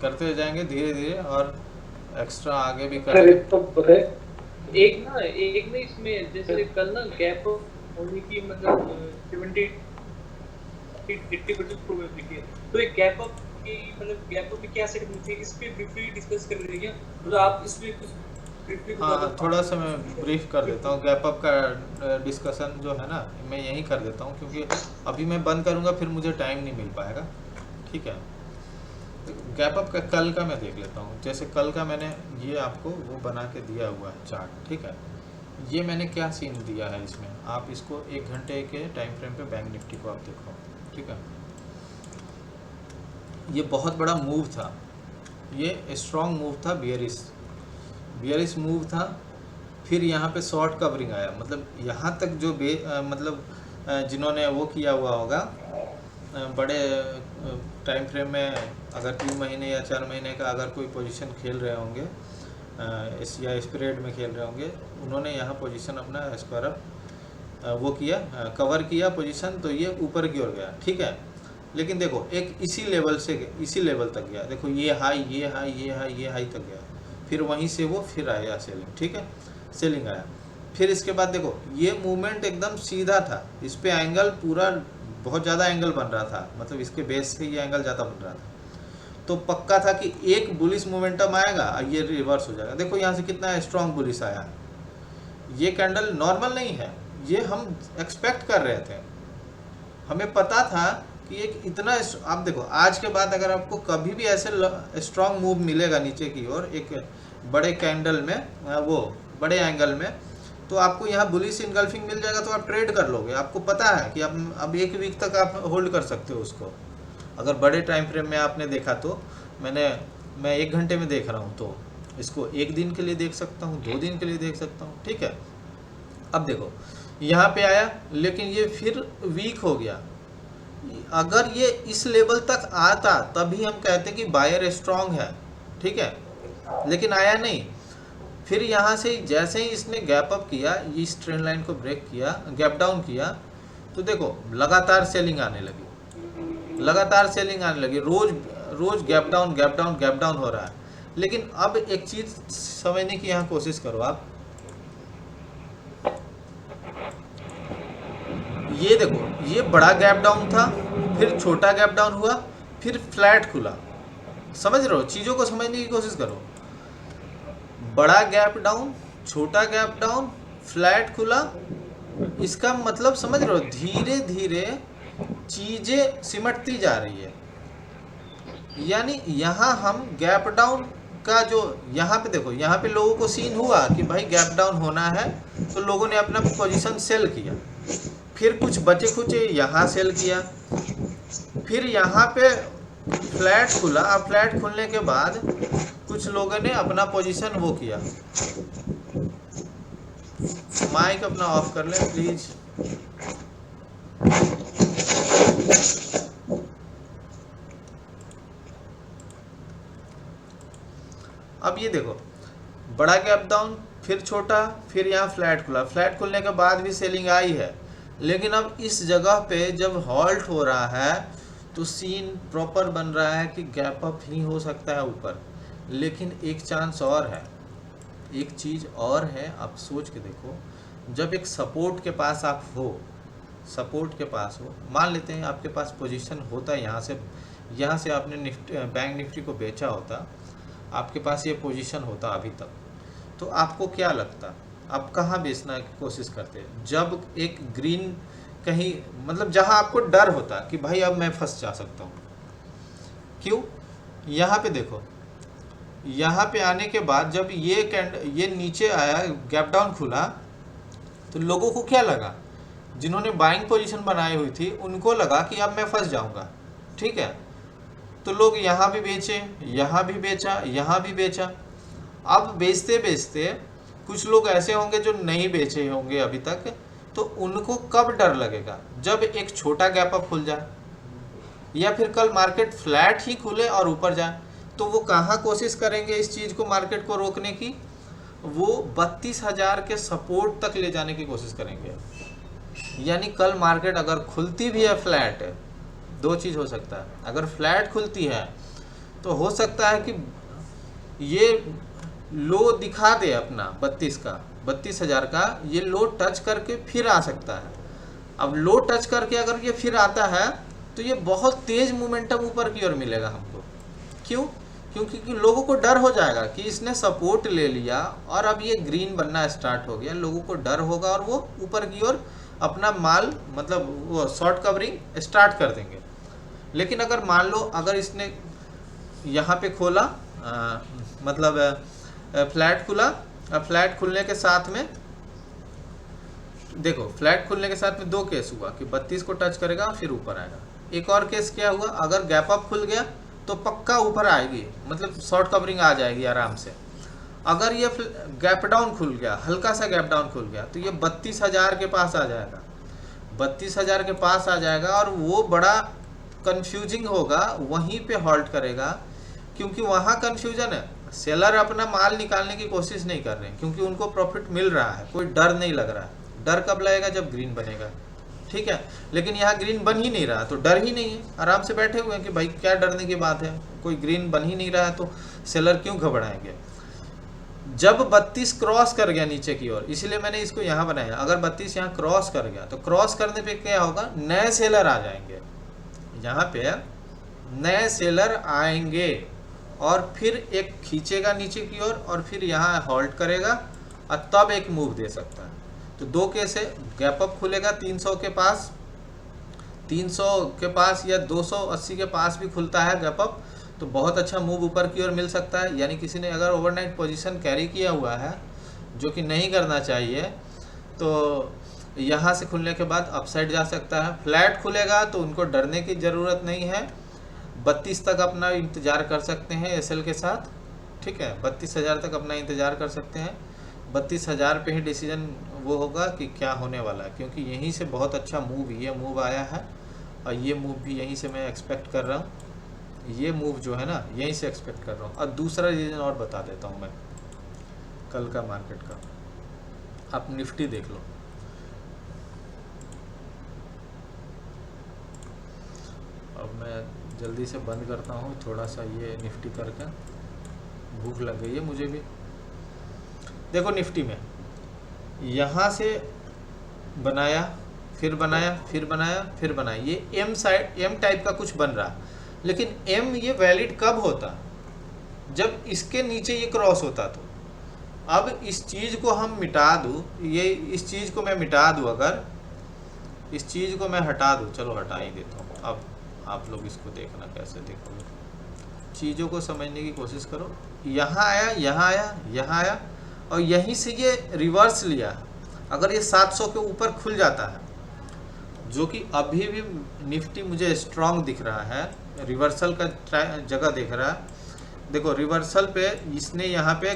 करते जाएंगे धीरे धीरे और एक्स्ट्रा आगे भी सर करेंगे। एक तो बताए एक ना इसमें जैसे कल ना गैप होने की मतलब 70-80% प्रोबेबिलिटी है, तो एक गैप अप की मतलब गैप अप की क्या सेट होनी चाहिए, इस पे ब्रीफली डिस्कस कर रहे हैं। मतलब आप इस पे कुछ ब्रीफली हाँ, थोड़ा सा मैं ब्रीफ कर देता हूँ। गैप अप का डिस्कशन जो है ना, मैं यहीं कर देता हूँ, क्योंकि अभी मैं बंद करूँगा फिर मुझे टाइम नहीं मिल पाएगा। ठीक है, गैप अप का कल का मैं देख लेता हूँ। जैसे कल का मैंने ये आपको वो बना के दिया हुआ है चार्ट। ठीक है, ये मैंने क्या सीन दिया है इसमें, आप इसको 1 घंटे के टाइम फ्रेम पे बैंक निफ्टी को आप देखो। ठीक है, ये बहुत बड़ा मूव था, ये स्ट्रॉन्ग मूव था, बियरिश मूव था। फिर यहाँ पे शॉर्ट कवरिंग आया, मतलब यहाँ तक जो जिन्होंने वो किया हुआ होगा बड़े टाइम फ्रेम में, अगर 3 महीने या 4 महीने का अगर कोई पोजीशन खेल रहे होंगे या स्प्रेड में खेल रहे होंगे, उन्होंने यहाँ पोजीशन अपना स्क्वायर अप वो किया, कवर किया पोजीशन, तो ये ऊपर की ओर गया। ठीक है, लेकिन देखो एक इसी लेवल तक गया। देखो ये हाई, ये हाई, ये हाई, ये हाई तक गया, फिर वहीं से वो फिर आया सेलिंग। ठीक है, सेलिंग आया। फिर इसके बाद देखो ये मूवमेंट एकदम सीधा था, इस पे एंगल पूरा बहुत ज़्यादा एंगल बन रहा था, मतलब इसके बेस से ये एंगल ज़्यादा बन रहा था, तो पक्का था कि एक बुलिश मोमेंटम आएगा और ये रिवर्स हो जाएगा। देखो यहाँ से कितना स्ट्रॉन्ग बुलिश आया, ये कैंडल नॉर्मल नहीं है, ये हम एक्सपेक्ट कर रहे थे, हमें पता था कि एक इतना। आप देखो आज के बाद अगर आपको कभी भी ऐसे स्ट्रॉन्ग मूव मिलेगा नीचे की ओर एक बड़े कैंडल में, वो बड़े एंगल में, तो आपको यहाँ बुलिश इनगल्फिंग मिल जाएगा, तो आप ट्रेड कर लोगे। आपको पता है कि आप अब 1 वीक तक आप होल्ड कर सकते हो उसको। अगर बड़े टाइम फ्रेम में आपने देखा तो मैं 1 घंटे में देख रहा हूँ, तो इसको 1 दिन के लिए देख सकता हूँ, 2 दिन के लिए देख सकता हूँ। ठीक है, अब देखो यहाँ पे आया, लेकिन ये फिर वीक हो गया। अगर ये इस लेवल तक आता तभी हम कहते कि बायर स्ट्रांग है। ठीक है, लेकिन आया नहीं। फिर यहाँ से जैसे ही इसने गैप अप किया, इस ट्रेंड लाइन को ब्रेक किया, गैप डाउन किया, तो देखो लगातार सेलिंग आने लगी, रोज गैप डाउन हो रहा है। लेकिन अब एक चीज समझने की यहाँ कोशिश करो आप, ये देखो ये बड़ा गैप डाउन था, फिर छोटा गैप डाउन हुआ, फिर फ्लैट खुला। समझ रहे हो, चीज़ों को समझने की कोशिश करो। बड़ा गैप डाउन, छोटा गैप डाउन, फ्लैट खुला, इसका मतलब समझ रहे हो, धीरे धीरे चीज़ें सिमटती जा रही है। यानी यहाँ हम गैप डाउन का जो यहाँ पे देखो, यहाँ पे लोगों को सीन हुआ कि भाई गैप डाउन होना है, तो लोगों ने अपना पोजीशन सेल किया, फिर कुछ बचे खुचे यहाँ सेल किया, फिर यहाँ पे फ्लैट खुला। अब फ्लैट खुलने के बाद कुछ लोगों ने अपना पोजीशन वो किया। माइक अपना ऑफ कर लें प्लीज। अब ये देखो बड़ा गैप डाउन, फिर छोटा, फिर यहाँ फ्लैट खुला। फ्लैट खुलने के बाद भी सेलिंग आई है, लेकिन अब इस जगह पे जब हॉल्ट हो रहा है तो सीन प्रॉपर बन रहा है कि गैप अप ही हो सकता है ऊपर। लेकिन एक चांस और है, एक चीज़ और है, आप सोच के देखो। जब एक सपोर्ट के पास आप हो, सपोर्ट के पास हो, मान लेते हैं आपके पास पोजीशन होता है, यहाँ से आपने बैंक निफ्टी को बेचा होता, आपके पास ये पोजीशन होता अभी तक, तो आपको क्या लगता, आप कहाँ बेचना की कोशिश करते? जब एक ग्रीन कहीं, मतलब जहाँ आपको डर होता कि भाई अब मैं फंस जा सकता हूँ। क्यों? यहाँ पे देखो, यहाँ पे आने के बाद जब ये नीचे आया, गैप डाउन खुला, तो लोगों को क्या लगा, जिन्होंने बाइंग पोजीशन बनाई हुई थी उनको लगा कि अब मैं फंस जाऊँगा। ठीक है, तो लोग यहाँ भी बेचे, यहाँ भी बेचा, यहाँ भी बेचा। अब बेचते बेचते कुछ लोग ऐसे होंगे जो नहीं बेचे होंगे अभी तक, तो उनको कब डर लगेगा? जब एक छोटा गैप अप खुल जाए या फिर कल मार्केट फ्लैट ही खुले और ऊपर जाए, तो वो कहाँ कोशिश करेंगे इस चीज़ को, मार्केट को रोकने की? वो 32,000 के सपोर्ट तक ले जाने की कोशिश करेंगे। यानी कल मार्केट अगर खुलती भी है फ्लैट, दो चीज़ हो सकता है। अगर फ्लैट खुलती है तो हो सकता है कि ये लो दिखा दे अपना 32,000 का, ये लो टच करके फिर आ सकता है। अब लो टच करके अगर ये फिर आता है तो ये बहुत तेज मोमेंटम ऊपर की ओर मिलेगा हमको। क्यों? क्योंकि लोगों को डर हो जाएगा कि इसने सपोर्ट ले लिया और अब ये ग्रीन बनना स्टार्ट हो गया। लोगों को डर होगा और वो ऊपर की ओर अपना माल, मतलब वो शॉर्ट कवरिंग स्टार्ट कर देंगे। लेकिन अगर मान लो अगर इसने यहाँ पे खोला, मतलब फ्लैट खुला, फ्लैट खुलने के साथ में देखो, फ्लैट खुलने के साथ में दो केस हुआ कि 32 को टच करेगा फिर ऊपर आएगा। एक और केस क्या हुआ, अगर गैप अप खुल गया तो पक्का ऊपर आएगी, मतलब शॉर्ट कवरिंग आ जाएगी आराम से। अगर ये गैप डाउन खुल गया, हल्का सा गैप डाउन खुल गया, तो ये 32,000 के पास आ जाएगा, 32,000 के पास आ जाएगा और वो बड़ा कंफ्यूजिंग होगा, वहीं पे हॉल्ट करेगा। क्योंकि वहाँ कंफ्यूजन है, सेलर अपना माल निकालने की कोशिश नहीं कर रहे हैं क्योंकि उनको प्रॉफिट मिल रहा है, कोई डर नहीं लग रहा है। डर कब लगेगा? जब ग्रीन बनेगा, ठीक है। लेकिन यहाँ ग्रीन बन ही नहीं रहा तो डर ही नहीं है, आराम से बैठे हुए हैं कि भाई क्या डरने की बात है, कोई ग्रीन बन ही नहीं रहा है तो सेलर क्यों घबराएंगे। जब 32 क्रॉस कर गया नीचे की ओर, इसीलिए मैंने इसको यहाँ बनाया, अगर 32 यहाँ क्रॉस कर गया तो क्रॉस करने पे क्या होगा, नए सेलर आ जाएंगे, यहाँ पे नए सेलर आएंगे और फिर एक खींचेगा नीचे की ओर और फिर यहाँ होल्ड करेगा और तब एक मूव दे सकता है। तो दो केस है, गैप अप खुलेगा 300 के पास, 300 के पास या 280 के पास भी खुलता है गैप अप, तो बहुत अच्छा मूव ऊपर की ओर मिल सकता है। यानी किसी ने अगर ओवरनाइट पोजीशन कैरी किया हुआ है, जो कि नहीं करना चाहिए, तो यहाँ से खुलने के बाद अपसाइड जा सकता है। फ्लैट खुलेगा तो उनको डरने की ज़रूरत नहीं है, 32 तक अपना इंतज़ार कर सकते हैं एसएल के साथ, ठीक है। 32,000 तक अपना इंतज़ार कर सकते हैं। 32,000 पे ही डिसीजन वो होगा कि क्या होने वाला है, क्योंकि यहीं से बहुत अच्छा मूव, ये मूव आया है और ये मूव भी यहीं से मैं एक्सपेक्ट कर रहा हूँ। ये मूव जो है ना, यहीं से एक्सपेक्ट कर रहा हूँ। और दूसरा रीज़न और बता देता हूँ मैं कल का मार्केट का, आप निफ्टी देख लो। अब मैं जल्दी से बंद करता हूँ, थोड़ा सा ये निफ्टी करके, भूख लग गई है मुझे भी। देखो निफ्टी में यहाँ से बनाया, फिर बनाया, फिर बनाया, फिर बनाया, ये एम साइड, एम टाइप का कुछ बन रहा। लेकिन एम ये वैलिड कब होता? जब इसके नीचे ये क्रॉस होता। तो अब इस चीज़ को हम मिटा दूँ, ये इस चीज़ को मैं मिटा दूँ, अगर इस चीज़ को मैं हटा दूँ, चलो हटा ही देता हूँ। अब आप लोग इसको देखना कैसे देखोगे, चीज़ों को समझने की कोशिश करो। यहाँ आया, यहाँ आया, यहाँ आया और यहीं से ये रिवर्स लिया। अगर ये 700 के ऊपर खुल जाता है, जो कि अभी भी निफ्टी मुझे स्ट्रांग दिख रहा है, रिवर्सल का जगह दिख रहा है। देखो रिवर्सल पे इसने यहाँ पे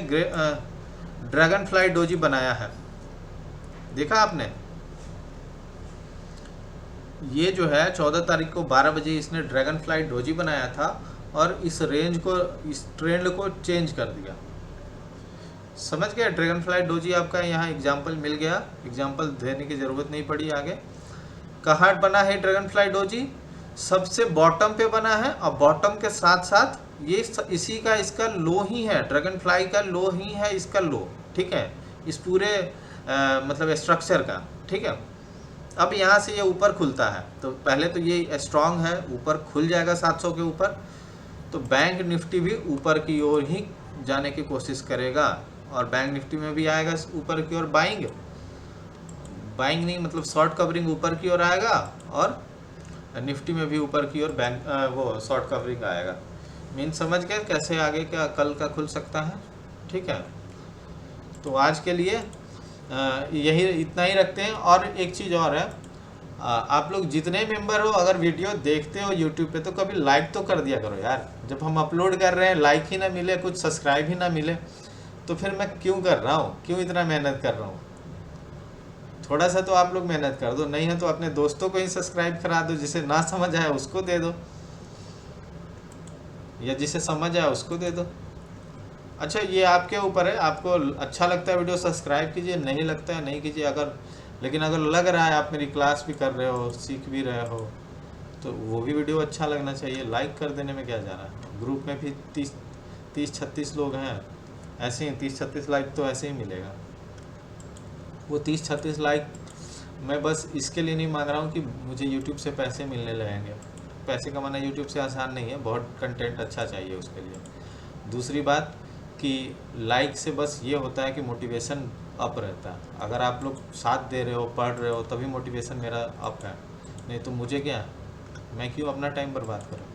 ड्रैगन फ्लाई डोजी बनाया है, देखा आपने? ये जो है 14 तारीख को 12 बजे इसने ड्रैगन फ्लाई डोजी बनाया था और इस रेंज को, इस ट्रेंड को चेंज कर दिया। समझ गए? ड्रैगन फ्लाई डोजी आपका यहाँ एग्जाम्पल मिल गया, एग्जाम्पल देने की ज़रूरत नहीं पड़ी आगे। कहाँ बना है ड्रैगन फ्लाई डोजी? सबसे बॉटम पे बना है और बॉटम के साथ साथ ये इसी का, इसका लो ही है, ड्रैगन फ्लाई का लो ही है इसका लो, ठीक है, इस पूरे मतलब स्ट्रक्चर का, ठीक है। अब यहाँ से ये ऊपर खुलता है तो पहले तो ये स्ट्रांग है, ऊपर खुल जाएगा 700 के ऊपर, तो बैंक निफ्टी भी ऊपर की ओर ही जाने की कोशिश करेगा और बैंक निफ्टी में भी आएगा ऊपर की ओर बाइंग, बाइंग नहीं मतलब शॉर्ट कवरिंग ऊपर की ओर आएगा और निफ्टी में भी ऊपर की ओर बैंक वो शॉर्ट कवरिंग आएगा। मीन समझ गए कैसे आगे क्या कल का खुल सकता है, ठीक है। तो आज के लिए यही इतना ही रखते हैं। और एक चीज़ और है, आप लोग जितने मेंबर हो अगर वीडियो देखते हो यूट्यूब पे तो कभी लाइक तो कर दिया करो यार। जब हम अपलोड कर रहे हैं लाइक ही ना मिले, कुछ सब्सक्राइब ही ना मिले, तो फिर मैं क्यों कर रहा हूँ, क्यों इतना मेहनत कर रहा हूँ? थोड़ा सा तो आप लोग मेहनत कर दो, नहीं है तो अपने दोस्तों को ही सब्सक्राइब करा दो, जिसे ना समझ आए उसको दे दो, या जिसे समझ आए उसको दे दो। अच्छा, ये आपके ऊपर है, आपको अच्छा लगता है वीडियो सब्सक्राइब कीजिए, नहीं लगता है नहीं कीजिए। लेकिन अगर लग रहा है आप मेरी क्लास भी कर रहे हो, सीख भी रहे हो, तो वो भी वीडियो अच्छा लगना चाहिए। लाइक कर देने में क्या जा रहा है? ग्रुप में भी 30-36 लोग हैं, ऐसे ही 30-36 लाइक तो ऐसे ही मिलेगा। वो 30-36 लाइक मैं बस इसके लिए नहीं मांग रहा हूँ कि मुझे यूट्यूब से पैसे मिलने लगेंगे। पैसे कमाना यूट्यूब से आसान नहीं है, बहुत कंटेंट अच्छा चाहिए उसके लिए। दूसरी बात कि लाइक से बस ये होता है कि मोटिवेशन अप रहता है। अगर आप लोग साथ दे रहे हो, पढ़ रहे हो, तभी मोटिवेशन मेरा अप है, नहीं तो मुझे क्या, मैं क्यों अपना टाइम बर्बाद करूँ?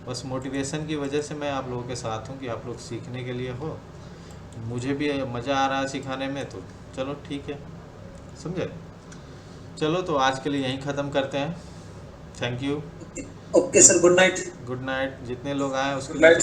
बस मोटिवेशन की वजह से मैं आप लोगों के साथ हूँ कि आप लोग सीखने के लिए हो। मुझे भी मज़ा आ रहा है सिखाने में, तो चलो ठीक है, समझे? चलो तो आज के लिए यहीं ख़त्म करते हैं। Thank you, okay sir, good night. Good night. जितने लोग आए उसके गुड नाइट।